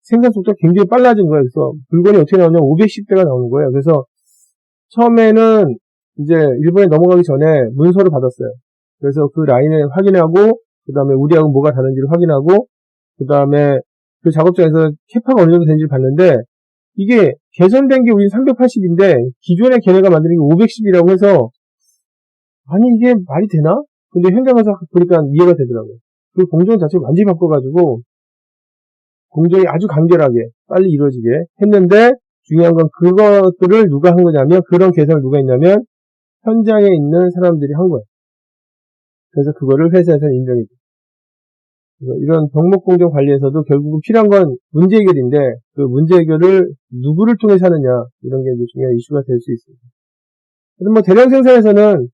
생산 속도가 굉장히 빨라진 거예요. 그래서 물건이 어떻게 나오냐면 510대가 나오는 거예요. 그래서 처음에는 이제 일본에 넘어가기 전에 문서를 받았어요. 그래서 그 라인을 확인하고 그 다음에 우리하고 뭐가 다른지를 확인하고 그 다음에 그 작업장에서 캐파가 어느 정도 되는지를 봤는데 이게 개선된 게 우리 380인데 기존에 걔네가 만드는 게 510이라고 해서 아니 이게 말이 되나? 근데 현장 가서 보니까 이해가 되더라고요. 그 공정 자체를 완전히 바꿔가지고 공정이 아주 간결하게 빨리 이루어지게 했는데 중요한 건 그것들을 누가 한 거냐면 그런 개선을 누가 했냐면 현장에 있는 사람들이 한 거예요. 그래서 그거를 회사에서는 인정해 줘요. 이런 병목공정 관리에서도 결국은 필요한 건 문제 해결인데 그 문제 해결을 누구를 통해서 하느냐 이런 게 이제 중요한 이슈가 될 수 있습니다. 그래서 뭐 대량 생산에서는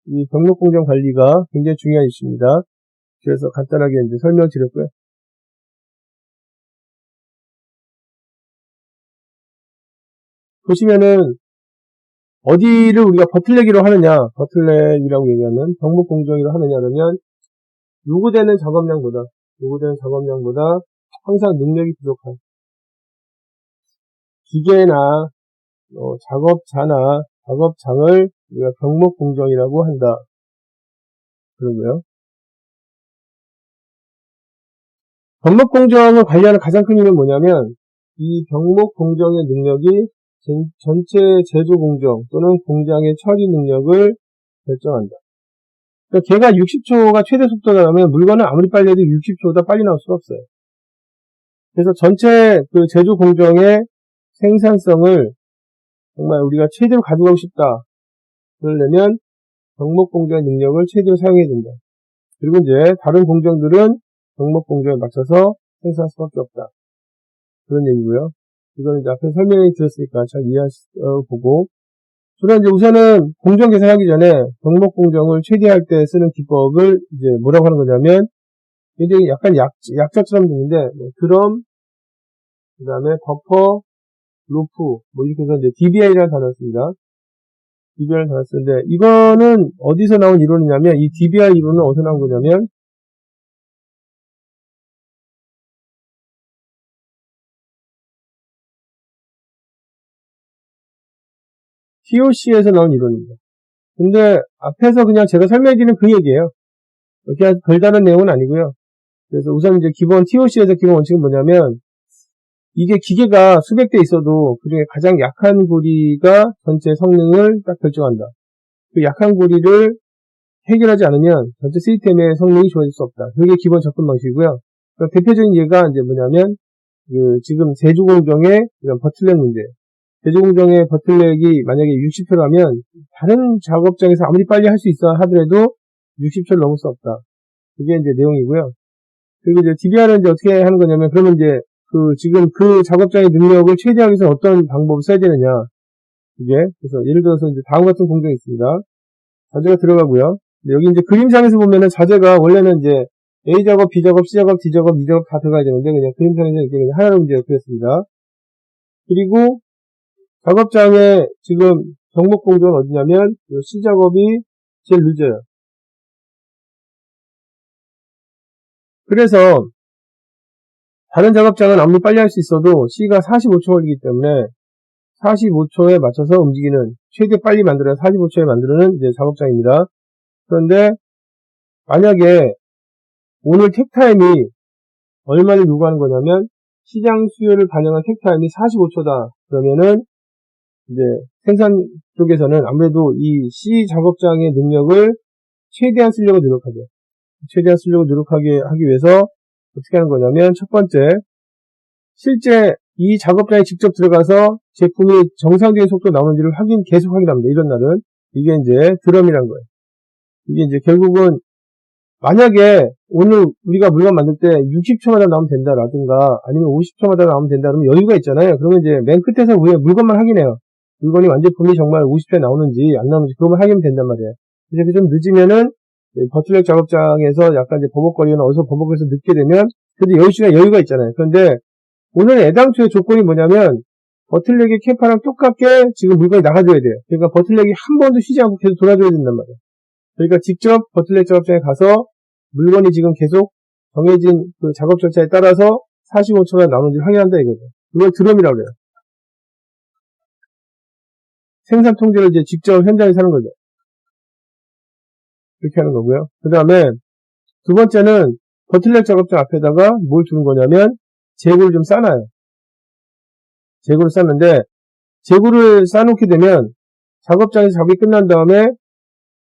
이 병목공정 관리가 굉장히 중요한 이슈입니다. 그래서 간단하게 이제 설명드렸고요. 보시면은 어디를 우리가 버틀내기로 하느냐, 버틀내기라고 얘기하는 병목공정이라고 하느냐 그러면 요구되는 작업량보다 항상 능력이 부족한 기계나 작업자나 작업장을 우리가 병목공정이라고 한다. 그러고요. 병목공정을 관리하는 가장 큰 이유는 뭐냐면 이 병목공정의 능력이 전체 제조공정 또는 공장의 처리 능력을 결정한다. 그러니까 걔가 60초가 최대 속도라면 물건은 아무리 빨리 해도 60초보다 빨리 나올 수가 없어요. 그래서 전체 그 제조공정의 생산성을 정말 우리가 최대로 가져가고 싶다. 그러려면 병목공정의 능력을 최대로 사용해야 된다. 그리고 이제 다른 공정들은 병목공정에 맞춰서 생산할 수밖에 없다. 그런 얘기고요. 이거는 이제 앞에 설명해 드렸으니까 잘 이해하시고. 그럼 이제 우선은 공정 계산하기 전에 병목공정을 최대할 때 쓰는 기법을 이제 뭐라고 하는 거냐면, 이제 약간 약자처럼 되는데, 드럼, 그 다음에 버퍼, 로프, 뭐 이렇게 해서 이제 DBI라는 단어를 씁니다. DBI라는 단어를 쓰는데, 이거는 어디서 나온 이론이냐면, 이 DBI 이론은 어디서 나온 거냐면, TOC에서 나온 이론입니다. 근데 앞에서 그냥 제가 설명해드리는 그 얘기예요. 그냥 별다른 내용은 아니고요. 그래서 우선 이제 기본 TOC에서 기본 원칙은 뭐냐면, 이게 기계가 수백 대 있어도 그중에 가장 약한 고리가 전체 성능을 딱 결정한다. 그 약한 고리를 해결하지 않으면 전체 시스템의 성능이 좋아질 수 없다. 그게 기본 접근 방식이고요. 대표적인 예가 이제 뭐냐면, 지금 제조공정의 이런 버틀넥 문제. 제조공정의 버틀넥이 만약에 60초라면 다른 작업장에서 아무리 빨리 할 수 있어 하더라도 60초를 넘을 수 없다. 그게 이제 내용이고요. 그리고 이제 DBR은 이제 어떻게 하는 거냐면, 그러면 이제 지금 그 작업장의 능력을 최대하기 위해서 어떤 방법을 써야 되느냐. 이게, 그래서 예를 들어서 이제 다음 같은 공정이 있습니다. 자재가 들어가고요. 여기 이제 그림상에서 보면은 자재가 원래는 이제 A 작업, B 작업, C 작업, D 작업, E 작업 다 들어가야 되는데 그냥 그림상에서 이렇게 그냥 하나로 이제 그렸습니다. 그리고 작업장의 지금 병목공정은 어디냐면 C 작업이 제일 늦어요. 그래서 다른 작업장은 아무리 빨리 할 수 있어도 C가 45초 걸리기 때문에 45초에 맞춰서 움직이는, 최대 빨리 만들어야 45초에 만드는 이제 작업장입니다. 그런데 만약에 오늘 택타임이 얼마를 요구하는 거냐면 시장 수요를 반영한 택타임이 45초다. 그러면은 이제 생산 쪽에서는 아무래도 이 C 작업장의 능력을 최대한 쓰려고 노력하죠. 최대한 쓰려고 노력하게 하기 위해서 어떻게 하는 거냐면, 첫 번째, 실제 이 작업장에 직접 들어가서 제품이 정상적인 속도 나오는지를 계속 확인합니다. 이런 날은. 이게 이제 드럼이란 거예요. 이게 이제 결국은 만약에 오늘 우리가 물건 만들 때 60초마다 나오면 된다라든가 아니면 50초마다 나오면 된다 그러면 여유가 있잖아요. 그러면 이제 맨 끝에서 우리가 물건만 확인해요. 물건이 완제품이 정말 50초에 나오는지 안 나오는지 그것만 확인하면 된단 말이에요. 이렇게 좀 늦으면은 버틀넥 작업장에서 약간 이제 버벅거리거나 어디서 버벅거려서 늦게 되면 그래도 여유가 있잖아요. 그런데 오늘 애당초의 조건이 뭐냐면 버틀넥의 캐파랑 똑같게 지금 물건이 나가줘야 돼요. 그러니까 버틀넥이 한 번도 쉬지 않고 계속 돌아줘야 된단 말이에요. 그러니까 직접 버틀넥 작업장에 가서 물건이 지금 계속 정해진 그 작업 절차에 따라서 45초가 나오는지 확인한다 이거죠. 그걸 드럼이라고 그래요. 생산 통제를 이제 직접 현장에서 하는 거죠. 그렇게 하는 거고요. 그 다음에 두 번째는 버틀넥 작업장 앞에다가 뭘 두는 거냐면 재고를 좀 싸놔요. 재고를 쌌는데 재고를 싸놓게 되면 작업장에서 작업이 끝난 다음에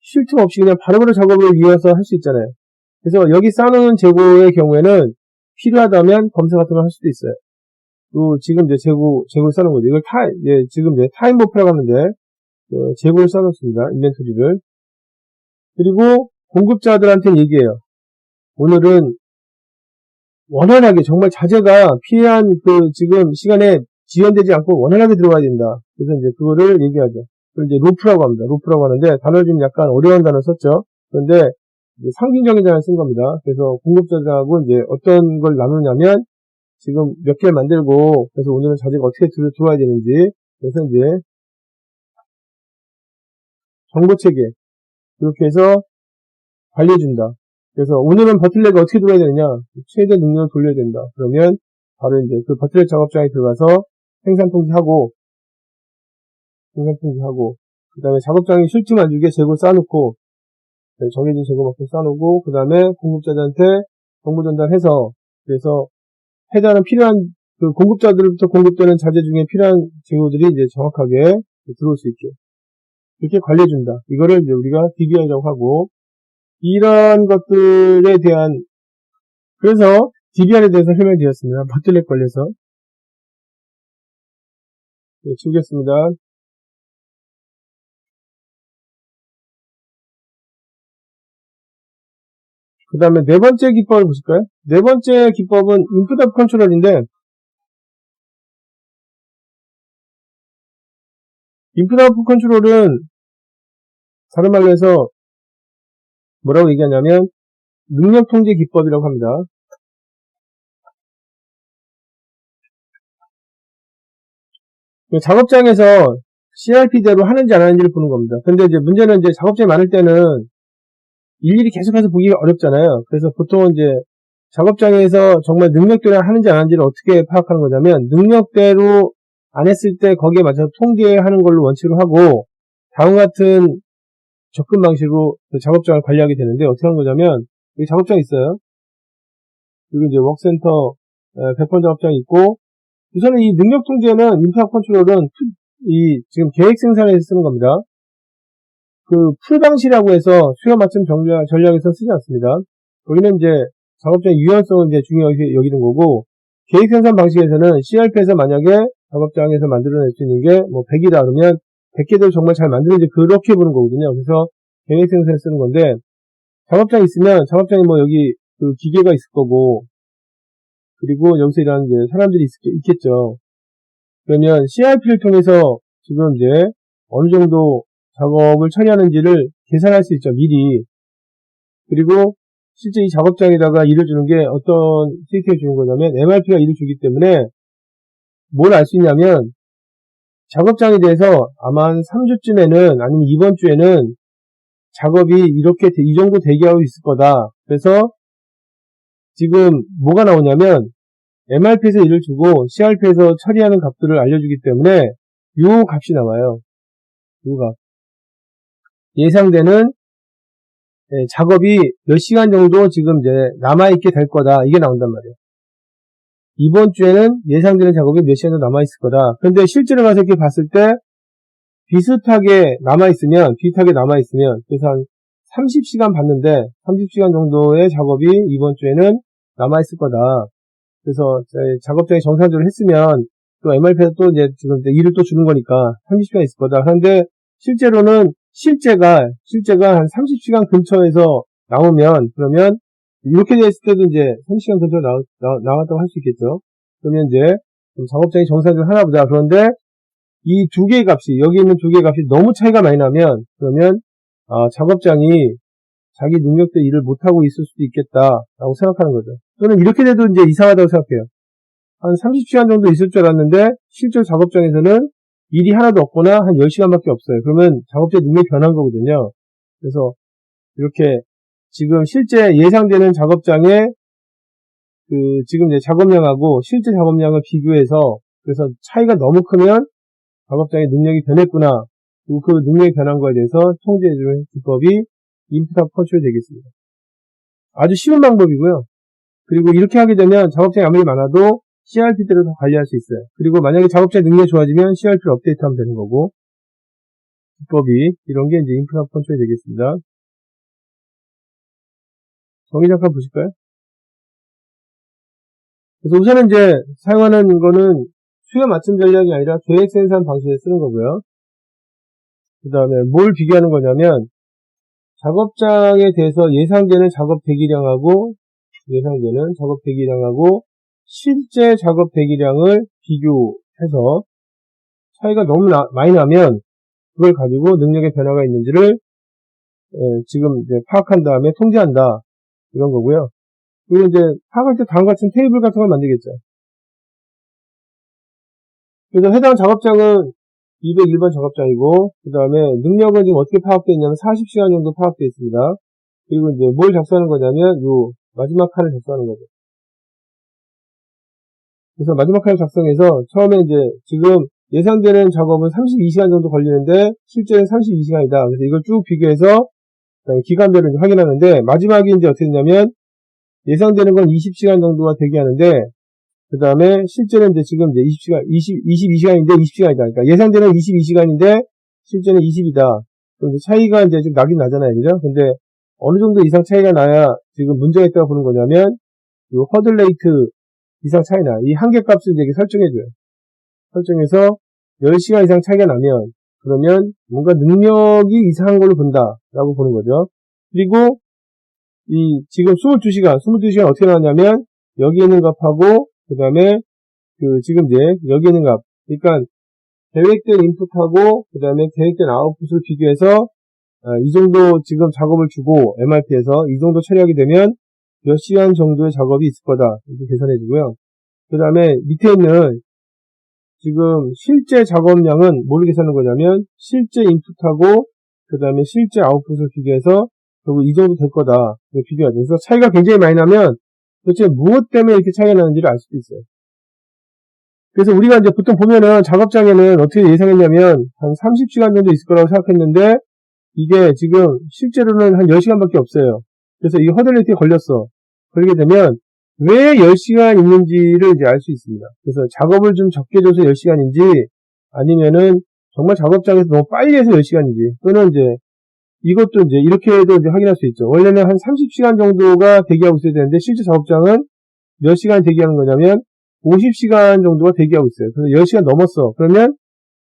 쉴 틈 없이 그냥 바로바로 작업을 이어서 할 수 있잖아요. 그래서 여기 싸놓은 재고의 경우에는 필요하다면 검사 같은 걸 할 수도 있어요. 또 지금 이제 재고를 싸놓은 거죠. 이걸 지금 이제 타임 버프라고 하는데 재고를 싸놓습니다. 인벤토리를. 그리고 공급자들한테는 얘기해요. 오늘은 원활하게 정말 자재가 필요한 지금 시간에 지연되지 않고 원활하게 들어가야 된다. 그래서 이제 그거를 얘기하죠. 그걸 이제 로프라고 합니다. 로프라고 하는데, 단어를 좀 약간 어려운 단어 썼죠. 그런데, 상징적인 단어를 쓴 겁니다. 그래서 공급자들하고 이제 어떤 걸 나누냐면, 지금 몇 개를 만들고, 그래서 오늘은 자재가 어떻게 들어와야 되는지, 그래서 이제, 정보체계, 그렇게 해서 관리해준다. 그래서 오늘은 버틀렉이 어떻게 돌아야 되느냐, 최대 능력을 돌려야 된다. 그러면, 바로 이제 그 버틀렉 작업장에 들어가서 생산 통지하고, 그 다음에 작업장이 실증 안 주게 재고 쌓아놓고, 정해진 재고만큼 쌓아놓고, 그 다음에 공급자들한테 정보 전달해서, 그래서 해당하는 필요한, 그 공급자들부터 공급되는 자재 중에 필요한 재고들이 이제 정확하게 들어올 수 있게. 이렇게 관리해준다. 이거를 이제 우리가 DBI라고 하고, 이런 것들에 대한, 그래서 DBR에 대해서 설명드렸습니다. 버틀렉 관리해서. 네, 지우겠습니다. 그 다음에 네 번째 기법을 보실까요? 네 번째 기법은 인풋 오브 컨트롤인데, 인풋 오브 컨트롤은 다른 말로 해서 뭐라고 얘기하냐면 능력 통제 기법이라고 합니다. 작업장에서 CRP대로 하는지 안 하는지를 보는 겁니다. 근데 이제 문제는 이제 작업장이 많을 때는 일일이 계속해서 보기가 어렵잖아요. 그래서 보통 이제 작업장에서 정말 능력대로 하는지 안 하는지를 어떻게 파악하는 거냐면, 능력대로 안 했을 때 거기에 맞춰서 통계하는 걸로 원칙으로 하고, 다음과 같은 접근 방식으로 작업장을 관리하게 되는데, 어떻게 하는 거냐면, 여기 작업장 있어요. 그리고 이제 워크센터 100번 작업장이 있고, 우선은 이 능력 통제는, 인프라 컨트롤은 지금 계획 생산에서 쓰는 겁니다. 그 풀 방식이라고 해서 수요 맞춤 전략에서 쓰지 않습니다. 거기는 이제 작업장의 유연성을 이제 중요하게 여기는 거고, 계획 생산 방식에서는 CRP에서 만약에 작업장에서 만들어낼 수 있는 게 뭐 100이다 그러면 100개들 정말 잘 만드는지 그렇게 보는 거거든요. 그래서 계획 생산에 쓰는 건데, 작업장이 있으면 작업장에 뭐 여기 그 기계가 있을 거고, 그리고 여기서 일하는 이제 사람들이 있겠죠. 그러면 CRP를 통해서 지금 이제 어느 정도 작업을 처리하는지를 계산할 수 있죠, 미리. 그리고 실제 이 작업장에다가 일을 주는 게 어떤 수익을 주는 거냐면 MRP가 일을 주기 때문에 뭘 알 수 있냐면, 작업장에 대해서 아마 한 3주쯤에는, 아니면 이번 주에는 작업이 이렇게 이 정도 대기하고 있을 거다. 그래서 지금 뭐가 나오냐면 MRP에서 일을 주고 CRP에서 처리하는 값들을 알려주기 때문에 요 값이 나와요. 요 값. 예상되는 작업이 몇 시간 정도 지금 이제 남아있게 될 거다. 이게 나온단 말이에요. 이번 주에는 예상되는 작업이 몇 시간 정도 남아있을 거다. 근데 실제로 가서 이렇게 봤을 때 비슷하게 남아있으면, 그래서 한 30시간 봤는데 30시간 정도의 작업이 이번 주에는 남아있을 거다. 그래서 작업장이 정상적으로 했으면 또 MRP에서 또 이제 지금 일을 또 주는 거니까 30시간 있을 거다. 그런데 실제로는 실제가 한 30시간 근처에서 나오면, 그러면 이렇게 됐을 때도 이제 30시간 근처로 나왔다고 할 수 있겠죠. 그러면 이제 작업장이 정상적으로 하나 보다. 그런데 이 두 개의 값이, 여기 있는 두 개의 값이 너무 차이가 많이 나면, 그러면 작업장이 자기 능력대로 일을 못하고 있을 수도 있겠다라고 생각하는 거죠. 또는 이렇게 돼도 이제 이상하다고 생각해요. 한 30시간 정도 있을 줄 알았는데 실제 작업장에서는 일이 하나도 없거나 한 10시간밖에 없어요. 그러면 작업자의 능력이 변한 거거든요. 그래서 이렇게 지금 실제 예상되는 작업장의 지금 이제 작업량하고 실제 작업량을 비교해서, 그래서 차이가 너무 크면 작업장의 능력이 변했구나, 그리고 그 능력이 변한 거에 대해서 통제해주는 기법이 인풋 오브 컨트롤이 되겠습니다. 아주 쉬운 방법이고요. 그리고 이렇게 하게 되면 작업장이 아무리 많아도 CRP대로 다 관리할 수 있어요. 그리고 만약에 작업장의 능력이 좋아지면 CRP를 업데이트하면 되는 거고, 기법이 이런 게 이제 인풋 오브 컨트롤이 되겠습니다. 정의 잠깐 보실까요? 그래서 우선은 이제 사용하는 거는 수요 맞춤 전략이 아니라 계획 생산 방식에 쓰는 거고요. 그 다음에 뭘 비교하는 거냐면, 작업장에 대해서 예상되는 작업 대기량하고 실제 작업 대기량을 비교해서 차이가 너무 많이 나면 그걸 가지고 능력의 변화가 있는지를 지금 이제 파악한 다음에 통제한다. 이런 거고요. 그리고 이제 파악할 때 다음과 같은 테이블 같은 걸 만들겠죠. 그래서 해당 작업장은 201번 작업장이고, 그 다음에 능력은 지금 어떻게 파악되어 있냐면 40시간 정도 파악되어 있습니다. 그리고 이제 뭘 작성하는 거냐면, 요 마지막 칸을 작성하는 거죠. 그래서 마지막 칸을 작성해서 처음에 이제 지금 예상되는 작업은 32시간 정도 걸리는데, 실제는 32시간이다. 그래서 이걸 쭉 비교해서 기간별로 이제 확인하는데, 마지막에 이제 어떻게 되냐면, 예상되는 건 20시간 정도가 되게 하는데, 그 다음에 실제는 이제 지금 이제 22시간인데 20시간이다. 그러니까 예상되는 22시간인데 실제는 20이다. 그럼 차이가 이제 좀 나긴 나잖아요. 그죠? 근데 어느 정도 이상 차이가 나야 지금 문제가 있다고 보는 거냐면, 이 허들 레이트 이상 차이나, 이 한계값을 이제 설정해줘요. 설정해서 10시간 이상 차이가 나면, 그러면 뭔가 능력이 이상한 걸로 본다라고 보는 거죠. 그리고 이 지금 22시간 어떻게 나왔냐면, 여기 있는 값하고 그 다음에 지금 이제 여기 있는 값, 그러니까 계획된 인풋하고 그 다음에 계획된 아웃풋을 비교해서 이 정도 지금 작업을 주고 MRP에서 이 정도 처리하게 되면 몇 시간 정도의 작업이 있을 거다 이렇게 계산해 주고요. 그 다음에 밑에 있는 지금 실제 작업량은 뭘 계산하는 거냐면, 실제 인풋하고 그 다음에 실제 아웃풋을 비교해서 결국 이 정도 될 거다 비교하죠. 그래서 차이가 굉장히 많이 나면 도대체 무엇 때문에 이렇게 차이가 나는지를 알 수도 있어요. 그래서 우리가 이제 보통 보면은 작업장에는 어떻게 예상했냐면 한 30시간 정도 있을 거라고 생각했는데, 이게 지금 실제로는 한 10시간밖에 없어요. 그래서 이 허들레이트에 걸렸어. 그러게 되면 왜 10시간 있는지를 이제 알 수 있습니다. 그래서 작업을 좀 적게 줘서 10시간인지, 아니면은 정말 작업장에서 너무 빨리 해서 10시간인지, 또는 이제 이것도 이제 이렇게도 이제 확인할 수 있죠. 원래는 한 30시간 정도가 대기하고 있어야 되는데, 실제 작업장은 몇 시간 대기하는 거냐면 50시간 정도가 대기하고 있어요. 그래서 10시간 넘었어. 그러면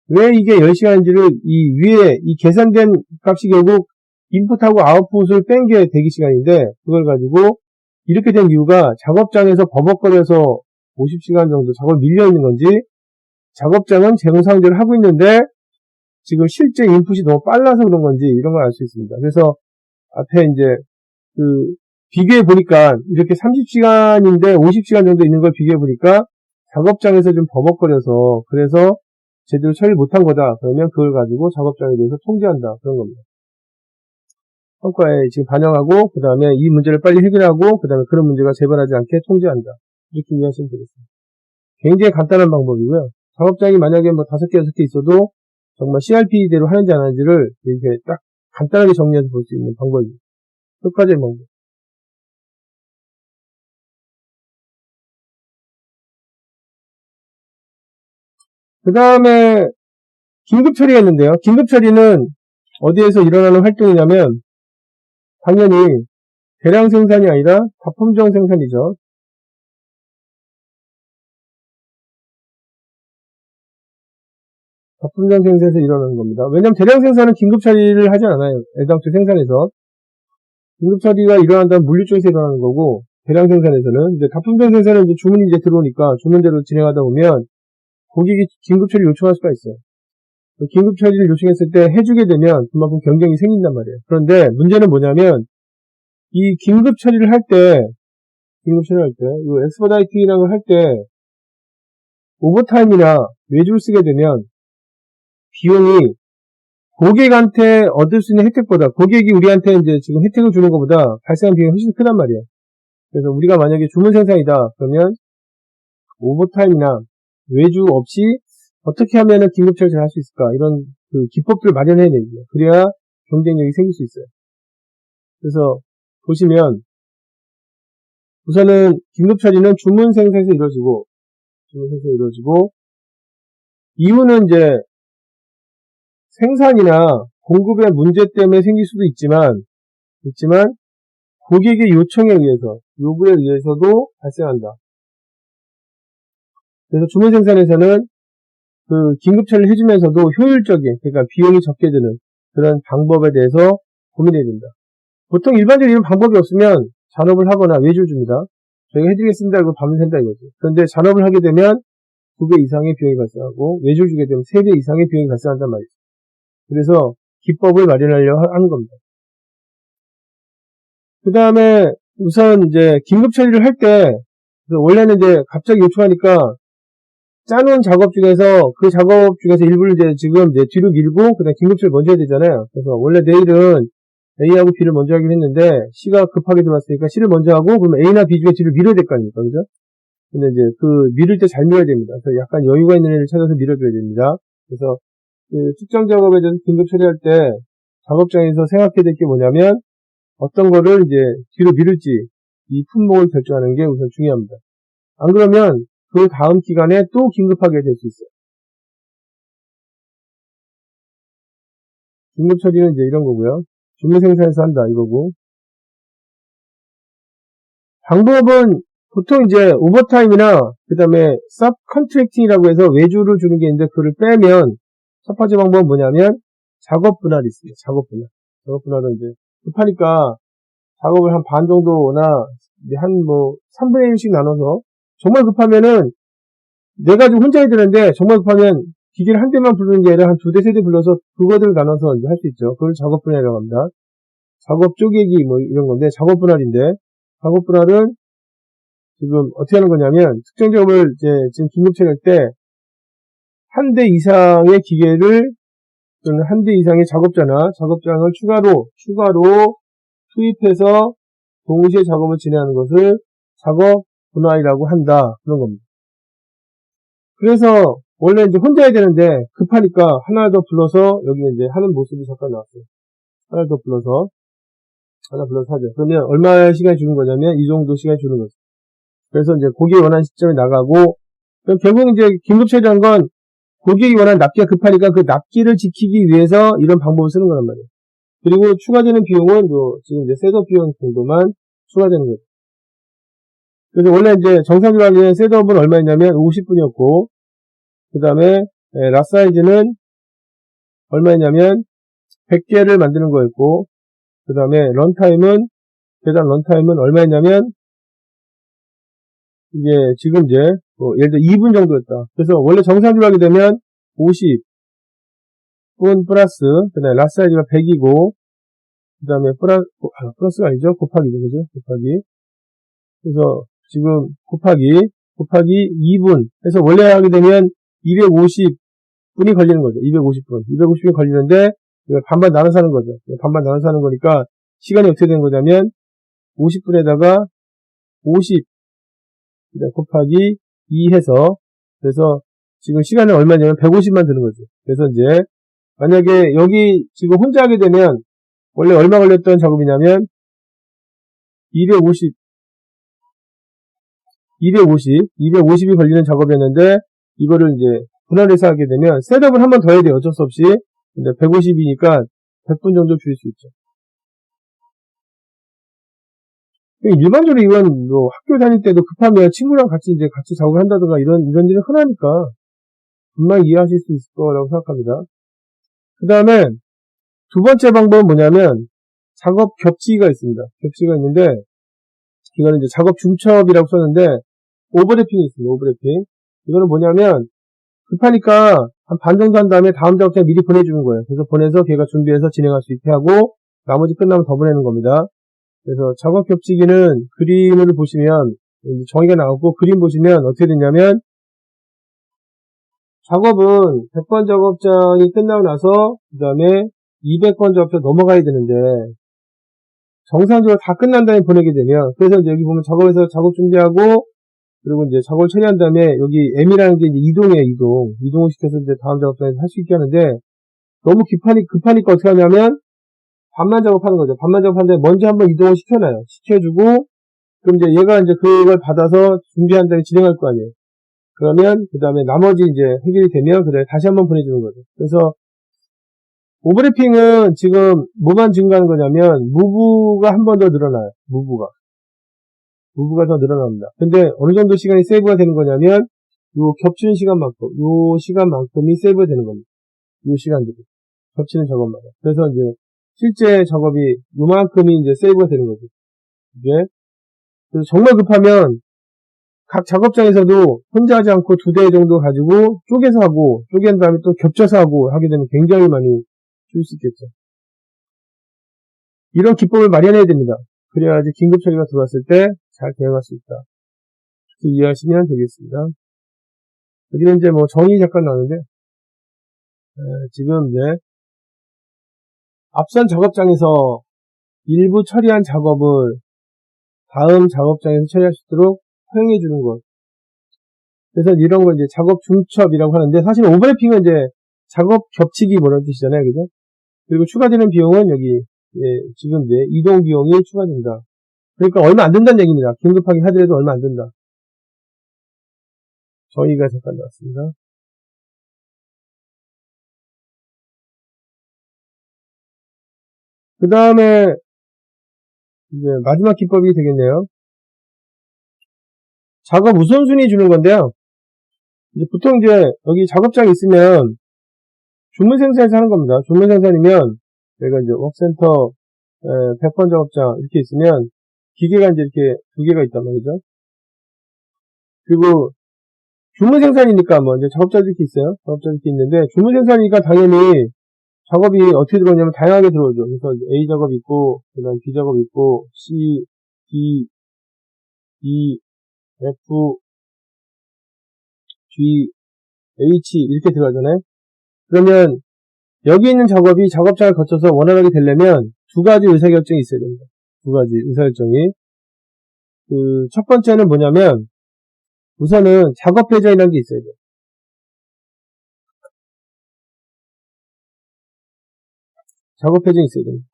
왜 이게 10시간인지를 이 위에 이 계산된 값이 결국 인풋하고 아웃풋을 뺀 게 대기시간인데, 그걸 가지고 이렇게 된 이유가 작업장에서 버벅거려서 50시간 정도 작업이 밀려있는 건지, 작업장은 정상대로 하고 있는데 지금 실제 인풋이 너무 빨라서 그런 건지, 이런 걸 알 수 있습니다. 그래서 앞에 이제 비교해 보니까 이렇게 30시간인데 50시간 정도 있는 걸 비교해 보니까 작업장에서 좀 버벅거려서, 그래서 제대로 처리를 못한 거다. 그러면 그걸 가지고 작업장에 대해서 통제한다. 그런 겁니다. 성과에 지금 반영하고, 그 다음에 이 문제를 빨리 해결하고, 그 다음에 그런 문제가 재발하지 않게 통제한다. 이렇게 이해하시면 되겠습니다. 굉장히 간단한 방법이고요. 작업장이 만약에 뭐 5개, 6개 있어도 정말 CRP대로 하는지 안 하는지를 이렇게 딱 간단하게 정리해서 볼 수 있는 방법입니다. 효과적인 방법. 그 다음에 긴급 처리가 있는데요. 긴급 처리는 어디에서 일어나는 활동이냐면, 당연히 대량 생산이 아니라 다품종 생산이죠. 다품종 생산에서 일어나는 겁니다. 왜냐하면 대량 생산은 긴급 처리를 하지 않아요. 애당초 생산에서. 긴급 처리가 일어난다면 물류 쪽에서 일어나는 거고, 대량 생산에서는 이제 다품종 생산은 이제 주문이 이제 들어오니까 주문대로 진행하다 보면 고객이 긴급 처리 요청할 수가 있어요. 긴급 처리를 요청했을 때 해주게 되면 그만큼 경쟁이 생긴단 말이에요. 그런데 문제는 뭐냐면, 이 긴급 처리를 할 때, 이 엑스퍼다이팅이라는 걸 할 때, 오버타임이나 외주를 쓰게 되면 비용이 고객한테 얻을 수 있는 혜택보다, 고객이 우리한테 이제 지금 혜택을 주는 것보다 발생한 비용이 훨씬 크단 말이에요. 그래서 우리가 만약에 주문 생산이다 그러면 오버타임이나 외주 없이 어떻게 하면은 긴급 처리를 할 수 있을까, 이런 기법들을 마련해야 됩니다. 그래야 경쟁력이 생길 수 있어요. 그래서 보시면 우선은 긴급 처리는 주문 생산에서 이루어지고, 이유는 이제 생산이나 공급의 문제 때문에 생길 수도 있지만 고객의 요청에 의해서, 요구에 의해서도 발생한다. 그래서 주문 생산에서는 긴급 처리를 해주면서도 효율적인, 그러니까 비용이 적게 드는 그런 방법에 대해서 고민해야 된다. 보통 일반적으로 이런 방법이 없으면 잔업을 하거나 외주를 줍니다. 저희가 해드리겠습니다. 이거 밤을 샌다 이거죠. 그런데 잔업을 하게 되면 2배 이상의 비용이 발생하고, 외주를 주게 되면 3배 이상의 비용이 발생한단 말이죠. 그래서 기법을 마련하려고 하는 겁니다. 그 다음에 우선 이제 긴급 처리를 할 때, 원래는 이제 갑자기 요청하니까 짜놓은 작업 중에서 그 작업 중에서 일부를 이제 지금 이제 뒤로 밀고 그다음 긴급 처리 먼저 해야 되잖아요. 그래서 원래 내일은 A하고 B를 먼저 하기로 했는데 C가 급하게 들어왔으니까 C를 먼저 하고 그러면 A나 B 중에 D를 밀어야 될 거 아닙니까? 그죠? 근데 이제 그 밀을 때 잘 밀어야 됩니다. 그래서 약간 여유가 있는 애를 찾아서 밀어줘야 됩니다. 그래서 그 특정 작업에 대해서 긴급 처리할 때 작업장에서 생각해야 될 게 뭐냐면 어떤 거를 이제 뒤로 미룰지 이 품목을 결정하는 게 우선 중요합니다. 안 그러면 그 다음 기간에 또 긴급하게 될 수 있어요. 긴급 처리는 이제 이런 거고요. 주문 생산해서 한다 이거고. 방법은 보통 이제 오버타임이나 그 다음에 섭 컨트랙팅이라고 해서 외주를 주는 게 있는데 그걸 빼면 첫 번째 방법은 뭐냐면 작업 분할이 있습니다. 작업 분할. 작업 분할은 이제 급하니까 작업을 한 반 정도나 한 뭐 3분의 1씩 나눠서 정말 급하면은 내가 지금 혼자 해야 되는데 정말 급하면 기계를 한 대만 부르는 게 아니라 한 두 대, 세 대 불러서 그거들을 나눠서 이제 할 수 있죠. 그걸 작업 분할이라고 합니다. 작업 쪼개기 뭐 이런 건데 작업 분할인데 작업 분할은 지금 어떻게 하는 거냐면 특정 작업을 이제 지금 긴급 처리할 때 한 대 이상의 기계를 또는 한 대 이상의 작업장을 추가로 투입해서 동시에 작업을 진행하는 것을 작업 분할이라고 한다. 그런 겁니다. 그래서 원래 이제 혼자 해야 되는데 급하니까 하나 더 불러서 여기 이제 하는 모습이 잠깐 나왔어요. 하나 불러서 하죠. 그러면 얼마 시간이 주는 거냐면 이 정도 시간이 주는 거죠. 그래서 이제 고객이 원하는 시점에 나가고 결국 이제 긴급 처리한 건 고객이 원하는 납기가 급하니까 그 납기를 지키기 위해서 이런 방법을 쓰는 거란 말이에요. 그리고 추가되는 비용은 지금 이제 셋업 비용 정도만 추가되는 거죠. 그래서 원래 이제 정상적으로 하기엔 셋업은 얼마였냐면 50분이었고 그 다음에 랍사이즈는 얼마였냐면 100개를 만드는 거였고 그 다음에 계단 런타임은 얼마였냐면 이게 지금 이제 예를 들어 2분 정도였다. 그래서 원래 정상적으로 하게 되면 50분 플러스 그 다음에 랍사이즈가 100이고 그 다음에 플러스가 아니죠. 곱하기죠. 그죠? 곱하기. 그래서 지금 곱하기 2분 해서 원래 하게 되면 250분이 걸리는 거죠. 250분이 걸리는데 반반 나눠서 하는 거죠. 반반 나눠서 하는 거니까 시간이 어떻게 되는 거냐면 50분에다가 50 곱하기 2 해서 그래서 지금 시간은 얼마냐면 150만 드는 거죠. 그래서 이제 만약에 여기 지금 혼자 하게 되면 원래 얼마 걸렸던 작업이냐면 250이 걸리는 작업이었는데 이거를 이제 분할해서 하게 되면 셋업을 한 번 더 해야 돼요. 어쩔 수 없이. 근데 150이니까 100분 정도 줄일 수 있죠. 일반적으로 이건 뭐 학교 다닐 때도 급하면 친구랑 같이 작업을 한다든가 이런 일은 흔하니까 금방 이해하실 수 있을 거라고 생각합니다. 그 다음에 두 번째 방법은 뭐냐면 작업 겹치기가 있습니다. 겹치기가 있는데 이거는 이제 작업 중첩이라고 썼는데 오버래핑이 있습니다. 오버래핑. 이거는 뭐냐면 급하니까 한 반 정도 한 다음에 다음 작업장에 미리 보내주는 거예요. 그래서 보내서 걔가 준비해서 진행할 수 있게 하고 나머지 끝나면 더 보내는 겁니다. 그래서 작업 겹치기는 그림을 보시면 정의가 나오고 그림 보시면 어떻게 되냐면 작업은 100번 작업장이 끝나고 나서 그 다음에 200번 작업장 넘어가야 되는데 정상적으로 다 끝난 다음에 보내게 되면 그래서 이제 여기 보면 작업에서 작업 준비하고 그리고 이제 작업을 처리한 다음에 여기 M이라는 게 이제 이동이에요. 이동을 시켜서 이제 다음 작업장에서 할 수 있게 하는데 너무 급하니까 어떻게 하냐면 반만 작업하는 거죠. 반만 작업하는데 먼저 한번 이동을 시켜놔요. 시켜주고 그럼 이제 얘가 이제 그걸 받아서 준비한 다음에 진행할 거 아니에요. 그러면 그 다음에 나머지 이제 해결이 되면 그다음에 다시 한번 보내주는 거죠. 그래서 오버래핑은 지금 뭐만 증가하는 거냐면 무브가 한 번 더 늘어나요. 무브가 더 늘어납니다. 근데 어느 정도 시간이 세이브가 되는 거냐면 요 겹치는 시간만큼이 세이브가 되는 겁니다. 요 시간들이 겹치는 작업마다. 그래서 이제 실제 작업이 요만큼이 이제 세이브가 되는 거죠. 이게 그래서 정말 급하면 각 작업장에서도 혼자 하지 않고 두 대 정도 가지고 쪼개서 하고 쪼갠 다음에 또 겹쳐서 하고 하게 되면 굉장히 많이 줄 수 있겠죠. 이런 기법을 마련해야 됩니다. 그래야지 긴급 처리가 들어왔을 때 잘 대응할 수 있다. 이렇게 이해하시면 되겠습니다. 여기는 이제 뭐 정의 잠깐 나오는데, 지금 이제 앞선 작업장에서 일부 처리한 작업을 다음 작업장에서 처리할 수 있도록 허용해 주는 것. 그래서 이런 걸 이제 작업 중첩이라고 하는데, 사실 오버래핑은 이제 작업 겹치기 뭐라는 뜻이잖아요. 그죠? 그리고 추가되는 비용은 여기, 지금 이제 이동 비용이 추가됩니다. 그러니까 얼마 안 든다는 얘기입니다. 긴급하게 하더라도 얼마 안 든다. 정의가 잠깐 나왔습니다. 그 다음에 이제 마지막 기법이 되겠네요. 작업 우선순위 주는 건데요. 이제 보통 이제 여기 작업장이 있으면 주문 생산에서 하는 겁니다. 주문 생산이면 내가 이제 워크센터 100번 작업장 이렇게 있으면 기계가 이제 이렇게 두 개가 있단 말이죠. 그리고 주문 생산이니까 뭐 이제 작업자들 이렇게 있어요. 작업자 이렇게 있는데 주문 생산이니까 당연히 작업이 어떻게 들어오냐면 다양하게 들어오죠. 그래서 A 작업 있고 그다음 B 작업 있고 C, D, E, F, G, H 이렇게 들어가잖아요. 그러면 여기 있는 작업이 작업장을 거쳐서 원활하게 되려면 두 가지 의사결정이 있어야 됩니다. 두 가지 의사결정이. 첫 번째는 뭐냐면 우선은 작업 배정이라는 게 있어야 돼요. 작업 배정이 있어야 됩니다.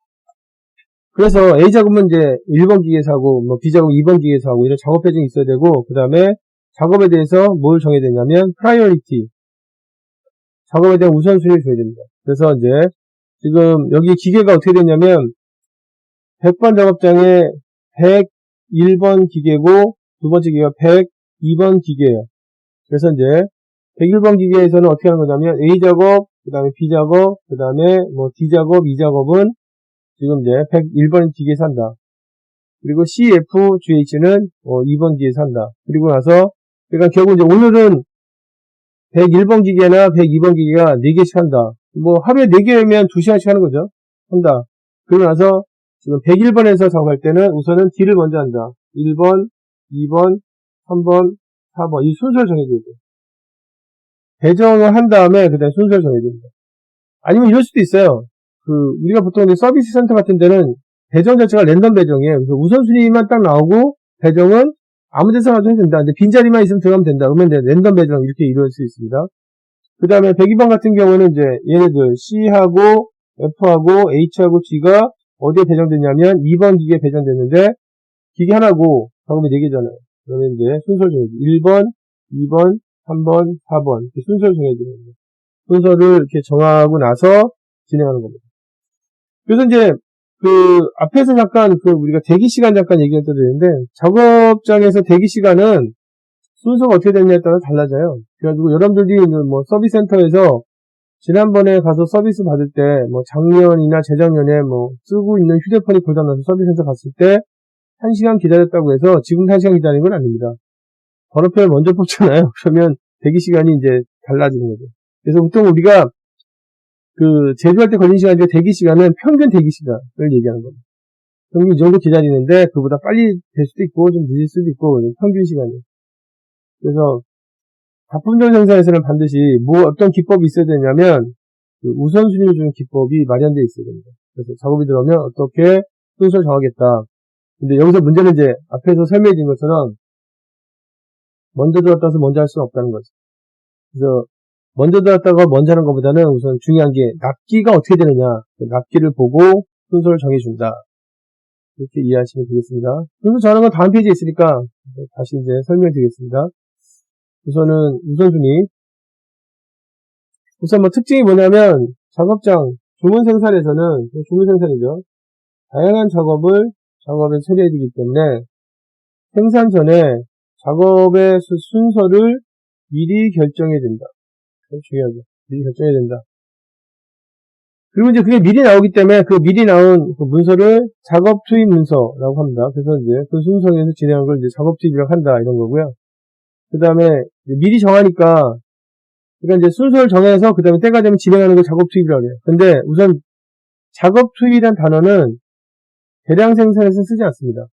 그래서 A 작업은 이제 1번 기계에서 하고 뭐 B 작업 2번 기계에서 하고 이런 작업 배정이 있어야 되고 그 다음에 작업에 대해서 뭘 정해야 되냐면 프라이어리티 작업에 대한 우선순위를 줘야 됩니다. 그래서 이제 지금 여기 기계가 어떻게 되냐면 100번 작업장에 101번 기계고 두 번째 기계가 102번 기계예요. 그래서 이제 101번 기계에서는 어떻게 하는 거냐면 A 작업, 그 다음에 B 작업, 그 다음에 뭐 D 작업, E 작업은 지금 이제 101번 기계에서 한다. 그리고 C, F, G, H는 2번 기계에서 한다. 그리고 나서 그러니까 결국 이제 오늘은 101번 기계나 102번 기계가 4개씩 한다. 뭐 하루에 4개면 2시간씩 하는 거죠. 한다. 그러고 나서 지금 101번에서 작업할 때는 우선은 D를 먼저 한다. 1번, 2번, 3번, 4번 이 순서를 정해줘야 돼요. 배정을 한 다음에 그 다음에 순서를 정해야 됩니다. 아니면 이럴 수도 있어요. 우리가 보통 이제 서비스 센터 같은 데는 배정 자체가 랜덤 배정이에요. 그래서 우선순위만 딱 나오고 배정은 아무 데서나 해도 된다. 근데 빈자리만 있으면 들어가면 된다. 그러면 이제 랜덤 배정 이렇게 이루어질 수 있습니다. 그 다음에 102번 같은 경우는 이제 얘네들 C하고 F하고 H하고 G가 어디에 배정됐냐면 2번 기계에 배정됐는데 기계 하나고 작업이 4개잖아요. 그러면 이제 순서를 정해야 돼요. 1번, 2번, 3번, 4번 이렇게 순서를 정해야 됩니다. 순서를 이렇게 정하고 나서 진행하는 겁니다. 그래서 이제 앞에서 잠깐 우리가 대기시간 잠깐 얘기했어야 되는데 작업장에서 대기시간은 순서가 어떻게 되느냐에 따라 달라져요. 그래가지고 여러분들이 뭐 서비스 센터에서 지난번에 가서 서비스 받을 때 뭐 작년이나 재작년에 뭐 쓰고 있는 휴대폰이 고장나서 서비스 센터 갔을 때 1시간 기다렸다고 해서 지금 1시간 기다리는 건 아닙니다. 번호표를 먼저 뽑잖아요. 그러면 대기시간이 이제 달라지는 거죠. 그래서 보통 우리가 제조할 때 걸린 시간 중에 대기시간은 평균 대기시간을 얘기하는 겁니다. 평균 이 정도 기다리는데 그보다 빨리 될 수도 있고 좀 늦을 수도 있고 평균 시간이. 그래서 작품전 생산에서는 반드시 어떤 기법이 있어야 되냐면 우선순위를 주는 기법이 마련되어 있어야 됩니다. 그래서 작업이 들어오면 어떻게 순서를 정하겠다. 근데 여기서 문제는 이제 앞에서 설명해 준 것처럼 먼저 들어왔다고 먼저 할 수는 없다는 거죠. 그래서 먼저 들어왔다가 먼저 하는 것보다는 우선 중요한 게 납기가 어떻게 되느냐. 납기를 보고 순서를 정해준다. 이렇게 이해하시면 되겠습니다. 순서 정하는 건 다음 페이지에 있으니까 다시 이제 설명해 드리겠습니다. 우선은 우선순위. 우선 뭐 특징이 뭐냐면 작업장 주문 생산에서는 주문 생산이죠. 다양한 작업에 처리해야 되기 때문에 생산 전에 작업의 순서를 미리 결정해야 된다. 중요하죠. 미리 결정해야 된다. 그리고 이제 그게 미리 나오기 때문에 그 미리 나온 그 문서를 작업 투입 문서라고 합니다. 그래서 이제 그 순서에서 진행한 걸 이제 작업 투입이라고 한다 이런 거고요. 그 다음에 미리 정하니까 그러니까 이제 순서를 정해서 그 다음에 때가 되면 진행하는 걸 작업 투입이라고 해요. 근데 우선 작업 투입이란 단어는 대량 생산에서 쓰지 않습니다.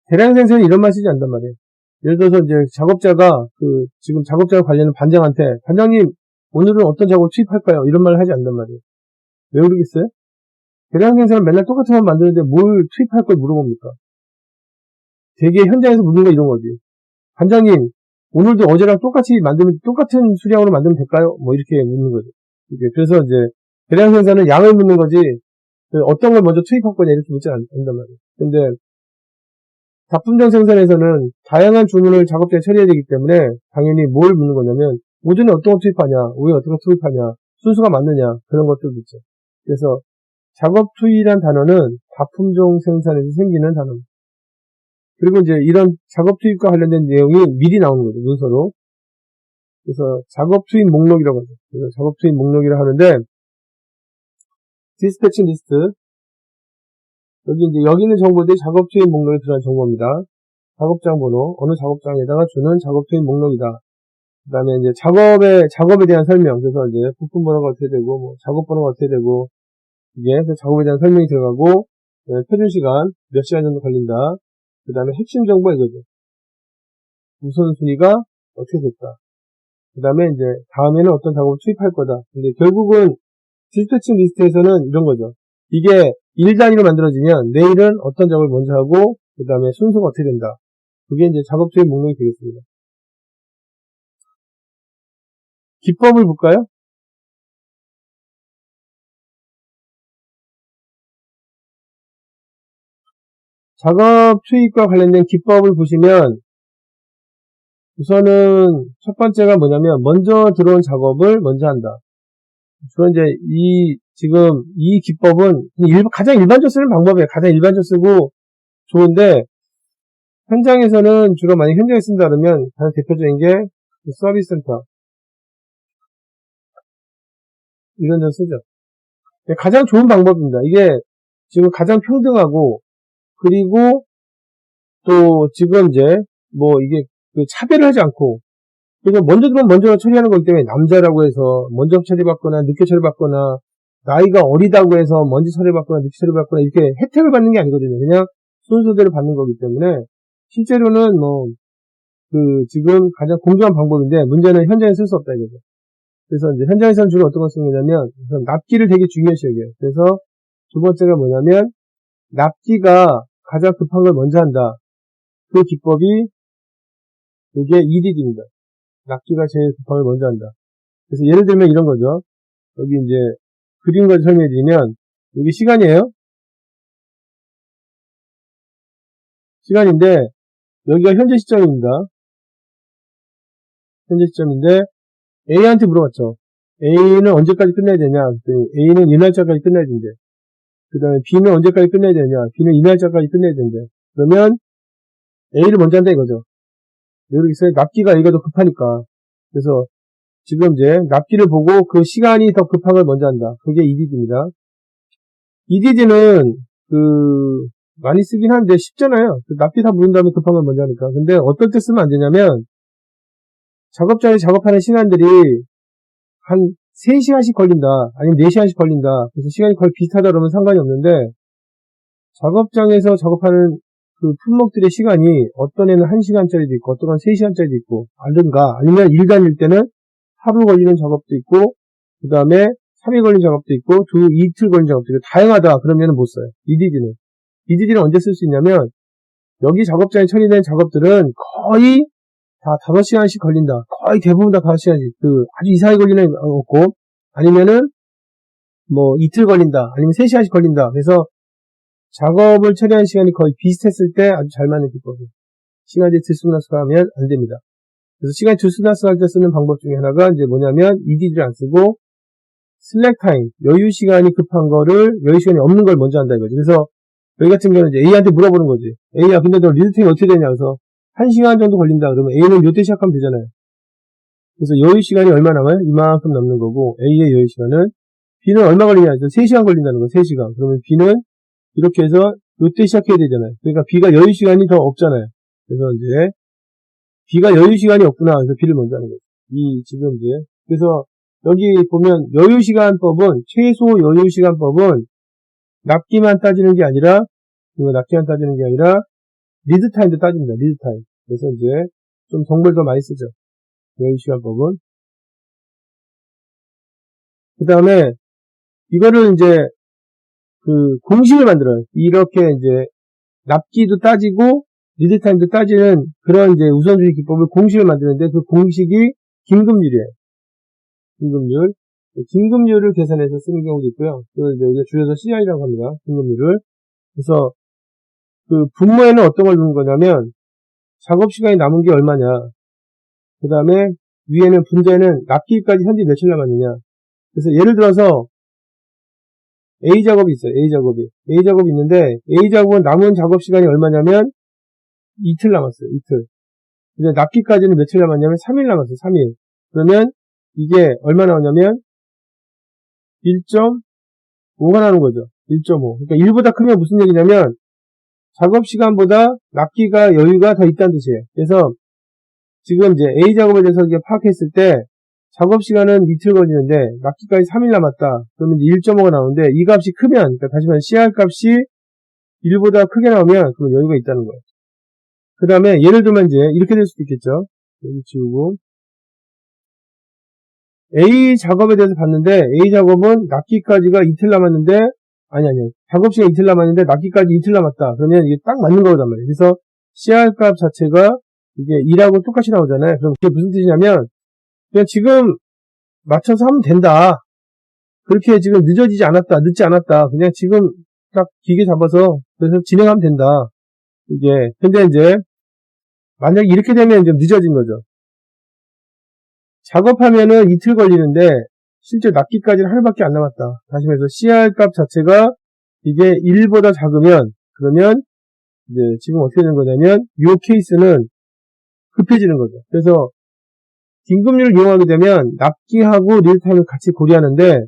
대량 생산은 이런 말 쓰지 않단 말이에요. 예를 들어서 이제 작업자가 지금 작업자가 관리하는 반장한테 반장님 오늘은 어떤 작업 투입할까요? 이런 말을 하지 않단 말이에요. 왜 그러겠어요? 대량 생산은 맨날 똑같은 걸 만드는데 뭘 투입할 걸 물어봅니까? 되게 현장에서 묻는 거 이런 거지. 반장님 오늘도 어제랑 똑같은 수량으로 만들면 될까요? 뭐 이렇게 묻는 거죠. 그래서 이제 대량 생산은 양을 묻는 거지 어떤 걸 먼저 투입할 거냐 이렇게 묻지 않단 말이에요. 근데 작품종 생산에서는 다양한 주문을 작업자에 처리해야 되기 때문에 당연히 뭘 묻는 거냐면 오전에 어떤 거 투입하냐, 오후에 어떤 거 투입하냐, 순수가 맞느냐 그런 것들 묻죠. 그래서 작업 투입이란 단어는 작품종 생산에서 생기는 단어입니다. 그리고 이제 이런 작업 투입과 관련된 내용이 미리 나오는 거죠, 문서로. 그래서 작업 투입 목록이라고 하죠. 그래서 작업 투입 목록이라고 하는데 디스패치 리스트 여기 있는 정보들이 작업 투입 목록에 들어간 정보입니다. 작업장 번호, 어느 작업장에다가 주는 작업 투입 목록이다. 그 다음에 이제 작업에 대한 설명, 그래서 이제 부품 번호가 어떻게 되고, 뭐, 작업 번호가 어떻게 되고, 이게 그 작업에 대한 설명이 들어가고, 표준 시간, 몇 시간 정도 걸린다. 그 다음에 핵심 정보 이거죠. 우선순위가 어떻게 됐다. 그 다음에 이제 다음에는 어떤 작업을 투입할 거다. 근데 결국은 디스패치 리스트에서는 이런 거죠. 이게 1단위로 만들어지면 내일은 어떤 작업을 먼저 하고 그 다음에 순서가 어떻게 된다. 그게 이제 작업 투입 목록이 되겠습니다. 기법을 볼까요? 작업 투입과 관련된 기법을 보시면 우선은 첫 번째가 뭐냐면 먼저 들어온 작업을 먼저 한다. 주로 이제 지금 이 기법은 가장 일반적으로 쓰는 방법이에요. 가장 일반적으로 쓰고 좋은데 현장에서는 주로 만약 현장에 쓴다 그러면 가장 대표적인 게 서비스 센터 이런 데 쓰죠. 가장 좋은 방법입니다. 이게 지금 가장 평등하고 그리고 또 지금 이제 뭐 이게 차별을 하지 않고 그래서 먼저 들어오면 먼저 처리하는 거기 때문에 남자라고 해서 먼저 처리받거나 늦게 처리받거나 나이가 어리다고 해서 먼저 처리받거나 늦게 처리받거나 이렇게 혜택을 받는 게 아니거든요. 그냥 순서대로 받는 거기 때문에 실제로는 지금 가장 공정한 방법인데 문제는 현장에 쓸 수 없다 이거죠. 그래서 이제 현장에서는 주로 어떤 걸 쓰는 거냐면 우선 납기를 되게 중요시 여겨요. 그래서 두 번째가 뭐냐면 납기가 가장 급한 걸 먼저 한다. 그 기법이 이게 EDD입니다. 납기가 제일 급한 걸 먼저 한다. 그래서 예를 들면 이런 거죠. 여기 이제 그림까지 설명해 드리면 여기 시간이에요. 시간인데 여기가 현재 시점입니다. 현재 시점인데 A한테 물어봤죠. A는 언제까지 끝내야 되냐? A는 이 날짜까지 끝내야 된대. 그 다음에 B는 언제까지 끝내야 되냐? B는 이 날짜까지 끝내야 된대. 그러면 A를 먼저 한다 이거죠. 여기 있어요. 납기가 A가 더 급하니까. 그래서 지금 이제 납기를 보고 그 시간이 더 급한 걸 먼저 한다. 그게 EDD입니다. EDD는 많이 쓰긴 하는데 쉽잖아요. 납기 다 부른 다음에 급한 걸 먼저 하니까. 근데 어떨 때 쓰면 안 되냐면 작업자이 작업하는 시간들이 한 3시간씩 걸린다. 아니면 4시간씩 걸린다. 그래서 시간이 거의 비슷하다 그러면 상관이 없는데 작업장에서 작업하는 그 품목들의 시간이 어떤 애는 1시간짜리도 있고 어떤 건 3시간짜리도 있고 아니면 일 다닐 때는 하루 걸리는 작업도 있고 그 다음에 3일 걸리는 작업도 있고 이틀 걸리는 작업도 있고 다양하다 그러면 못 써요. EDD는 언제 쓸 수 있냐면 여기 작업장에 처리된 작업들은 거의 다 5시간씩 걸린다. 거의 대부분 다 5시간씩. 아주 이상하게 걸리는 애 없고 아니면은 뭐 이틀 걸린다. 아니면 3시간씩 걸린다. 그래서 작업을 처리하는 시간이 거의 비슷했을 때 아주 잘 맞는 기법이에요. 시간이 들쑥날쑥하면 안 됩니다. 그래서 시간이 들쑥날쑥할 때 쓰는 방법 중에 하나가 이제 뭐냐면 EDD를 안 쓰고 슬랙 타임, 여유 시간이 급한 거를 여유 시간이 없는 걸 먼저 한다 이거지. 그래서 여기 같은 경우는 이제 A한테 물어보는 거지. A야 근데 너 리드 타임이 어떻게 되냐. 그래서 1시간 정도 걸린다. 그러면 A는 요때 시작하면 되잖아요. 그래서 여유 시간이 얼마 남아요? 이만큼 남는 거고 A의 여유 시간은 B는 얼마 걸리냐. 3시간 걸린다는 거 3시간. 그러면 B는 이렇게 해서 요때 시작해야 되잖아요. 그러니까 B가 여유 시간이 더 없잖아요. 그래서 이제 B가 여유 시간이 없구나. 그래서 B를 먼저 하는 거죠. 지금 이제 그래서 여기 보면 여유시간법은, 최소 여유시간법은 납기만 따지는 게 아니라, 이거 납기만 따지는 게 아니라, 리드타임도 따집니다. 리드타임. 그래서 이제 좀 정보를 더 많이 쓰죠. 여유시간법은. 그 다음에 이거를 이제 그 공식을 만들어요. 이렇게 이제 납기도 따지고 리드타임도 따지는 그런 이제 우선순위 기법을 공식을 만드는데 그 공식이 긴급률이에요. 긴급률. 긴급률을 계산해서 쓰는 경우도 있고요. 그걸 이제 줄여서 CI라고 합니다. 긴급률을. 그래서 그 분모에는 어떤 걸 넣는 거냐면 작업 시간이 남은 게 얼마냐. 그 다음에 위에는 분자에는 납기까지 현재 며칠 남았느냐. 그래서 예를 들어서 A 작업이 있어요. A 작업이 있는데 A 작업은 남은 작업 시간이 얼마냐면 이틀 남았어요. 이틀. 근데 납기까지는 며칠 남았냐면 3일 남았어요. 3일. 그러면 이게 얼마 나오냐면 1.5가 나오는 거죠. 1.5. 그러니까 1보다 크면 무슨 얘기냐면 작업 시간보다 납기가 여유가 더 있다는 뜻이에요. 그래서 지금 이제 A 작업에 대해서 이렇게 파악했을 때 작업 시간은 이틀 걸리는데 납기까지 3일 남았다. 그러면 1.5가 나오는데 이 값이 크면, 그러니까 다시 말해 CR 값이 1보다 크게 나오면 그건 여유가 있다는 거예요. 그 다음에 예를 들면 이제 이렇게 될 수도 있겠죠. 여기 지우고 A 작업에 대해서 봤는데 A 작업은 납기까지가 이틀 남았는데 아니 작업 시간 이틀 남았는데 납기까지 이틀 남았다. 그러면 이게 딱 맞는 거단 말이에요. 그래서 CR 값 자체가 이게 2하고 똑같이 나오잖아요. 그럼 그게 무슨 뜻이냐면 그냥 지금 맞춰서 하면 된다. 그렇게 지금 늦지 않았다. 그냥 지금 딱 기계 잡아서 그래서 진행하면 된다. 이게 근데 이제 만약에 이렇게 되면 좀 늦어진 거죠. 작업하면은 이틀 걸리는데 실제 납기까지는 하루밖에 안 남았다. 다시 말해서 CR 값 자체가 이게 1보다 작으면 그러면 이제 지금 어떻게 되는 거냐면 이 케이스는 급해지는 거죠. 그래서 긴급률을 이용하게 되면 납기하고 리얼타임을 같이 고려하는데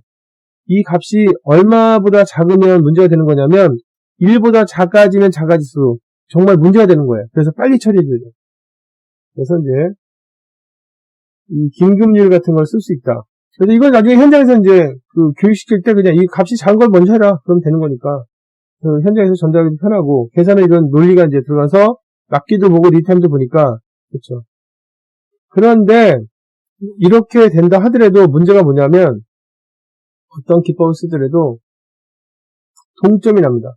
이 값이 얼마보다 작으면 문제가 되는 거냐면 1보다 작아지면 작아질수록 정말 문제가 되는 거예요. 그래서 빨리 처리해줘야 돼요. 그래서 이제 이 긴급률 같은 걸 쓸 수 있다. 그래서 이걸 나중에 현장에서 이제 그 교육시킬 때 그냥 이 값이 작은 걸 먼저 해라. 그러면 되는 거니까. 그 현장에서 전달하기도 편하고 계산에 이런 논리가 이제 들어가서 납기도 보고 리타임도 보니까 그렇죠. 그런데 이렇게 된다 하더라도 문제가 뭐냐면 어떤 기법을 쓰더라도 동점이 납니다.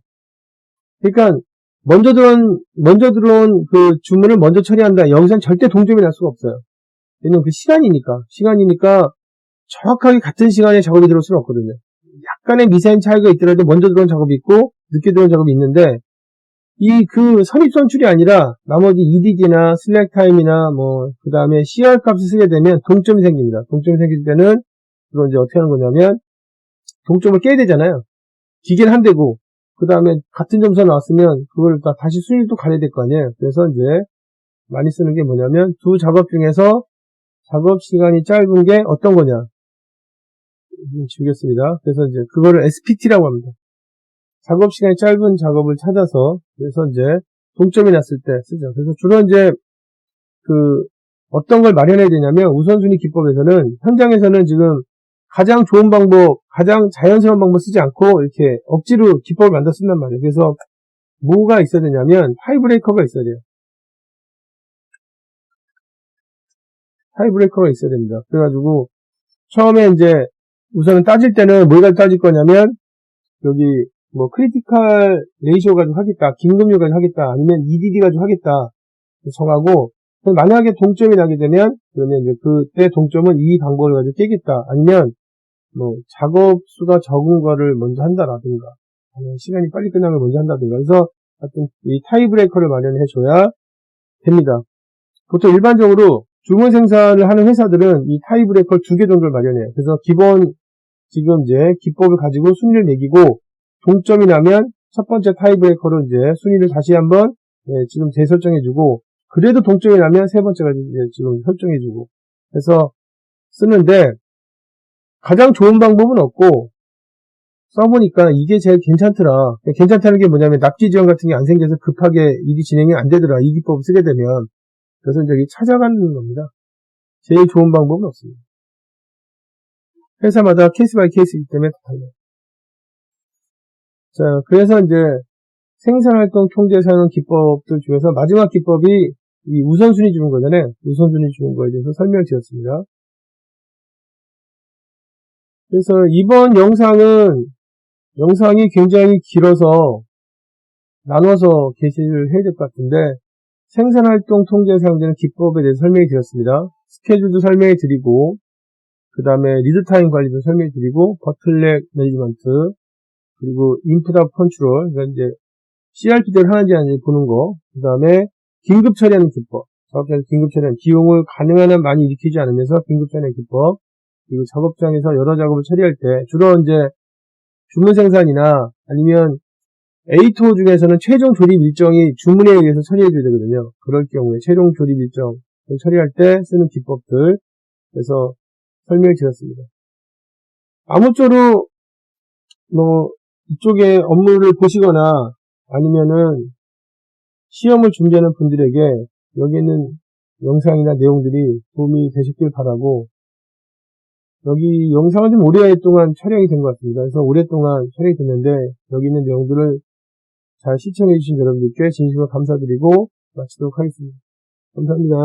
그러니까 먼저 들어온 그 주문을 먼저 처리한다. 여기서는 절대 동점이 날 수가 없어요. 왜냐면 그 시간이니까 정확하게 같은 시간에 작업이 들어올 수는 없거든요. 약간의 미세한 차이가 있더라도 먼저 들어온 작업이 있고 늦게 들어온 작업이 있는데 이 그 선입선출이 아니라 나머지 EDD나 슬랙 타임이나 뭐 그 다음에 CR 값을 쓰게 되면 동점이 생깁니다. 동점이 생길 때는 그걸 이제 어떻게 하는 거냐면 동점을 깨야 되잖아요. 기계는 한 대고 그 다음에 같은 점수가 나왔으면 그걸 다시 순위를 또 가려야 될 거 아니에요. 그래서 이제 많이 쓰는 게 뭐냐면 두 작업 중에서 작업 시간이 짧은 게 어떤 거냐 지우겠습니다. 그래서 이제 그거를 SPT라고 합니다. 작업 시간이 짧은 작업을 찾아서 그래서 이제 동점이 났을 때 쓰죠. 그래서 주로 이제 그 어떤 걸 마련해야 되냐면 우선순위 기법에서는 현장에서는 지금 가장 좋은 방법, 가장 자연스러운 방법 쓰지 않고 이렇게 억지로 기법을 만들어 쓴단 말이에요. 그래서 뭐가 있어야 되냐면 타이브레이커가 있어야 돼요. 타이브레이커가 있어야 됩니다. 그래가지고 처음에 이제 우선은 따질 때는 뭘 가지고 따질 거냐면 여기 뭐 크리티컬 레이시오 가지고 하겠다, 긴급률 가지고 하겠다, 아니면 EDD 가지고 하겠다 정하고 만약에 동점이 나게 되면 그러면 이제 그때 동점은 이 방법을 가지고 깨겠다, 아니면 뭐 작업 수가 적은 거를 먼저 한다라든가 아니면 시간이 빨리 끝나는 걸 먼저 한다든가 그래서 하여튼 이 타이브레이커를 마련해 줘야 됩니다. 보통 일반적으로 주문 생산을 하는 회사들은 이 타이브레이커 2개 정도를 마련해요. 그래서 기본 지금 이제 기법을 가지고 순위를 매기고 동점이 나면 첫 번째 타이브레이커로 이제 순위를 다시 한번 지금 재설정해주고 그래도 동점이 나면 세 번째가 이제 지금 설정해주고 해서 쓰는데 가장 좋은 방법은 없고 써보니까 이게 제일 괜찮더라. 괜찮다는 게 뭐냐면 납기 지원 같은 게 안 생겨서 급하게 일이 진행이 안 되더라. 이 기법을 쓰게 되면 그래서 이제 찾아가는 겁니다. 제일 좋은 방법은 없습니다. 회사마다 케이스 바이 케이스이기 때문에 다 달라요. 자, 그래서 이제 생산활동 통제 사용 기법들 중에서 마지막 기법이 이 우선순위 주는 거잖아요. 우선순위 주는 거에 대해서 설명을 드렸습니다. 그래서 이번 영상이 굉장히 길어서 나눠서 게시를 해야 될 것 같은데, 생산활동 통제에 사용되는 기법에 대해서 설명해 드렸습니다. 스케줄도 설명해 드리고, 그 다음에 리드타임 관리도 설명해 드리고, 버틀넥 매니지먼트, 그리고 인풋아웃 컨트롤, 그러니까 이제 CRP대로 하는지 아닌지 보는 거, 그 다음에 긴급 처리하는 기법, 작업장에서 긴급 처리하는, 비용을 가능한 한 많이 일으키지 않으면서 긴급 처리하는 기법, 그리고 작업장에서 여러 작업을 처리할 때, 주로 이제 주문 생산이나 아니면 A2 중에서는 최종 조립 일정이 주문에 의해서 처리해줘야 되거든요. 그럴 경우에 최종 조립 일정 처리할 때 쓰는 기법들, 그래서 설명을 드렸습니다. 아무쪼록 이쪽에 업무를 보시거나 아니면은 시험을 준비하는 분들에게 여기 있는 영상이나 내용들이 도움이 되셨길 바라고, 여기 영상은 좀 오랫동안 촬영이 된 것 같습니다. 그래서 오랫동안 촬영이 됐는데 여기 있는 내용들을 잘 시청해주신 여러분들께 진심으로 감사드리고 마치도록 하겠습니다. 감사합니다.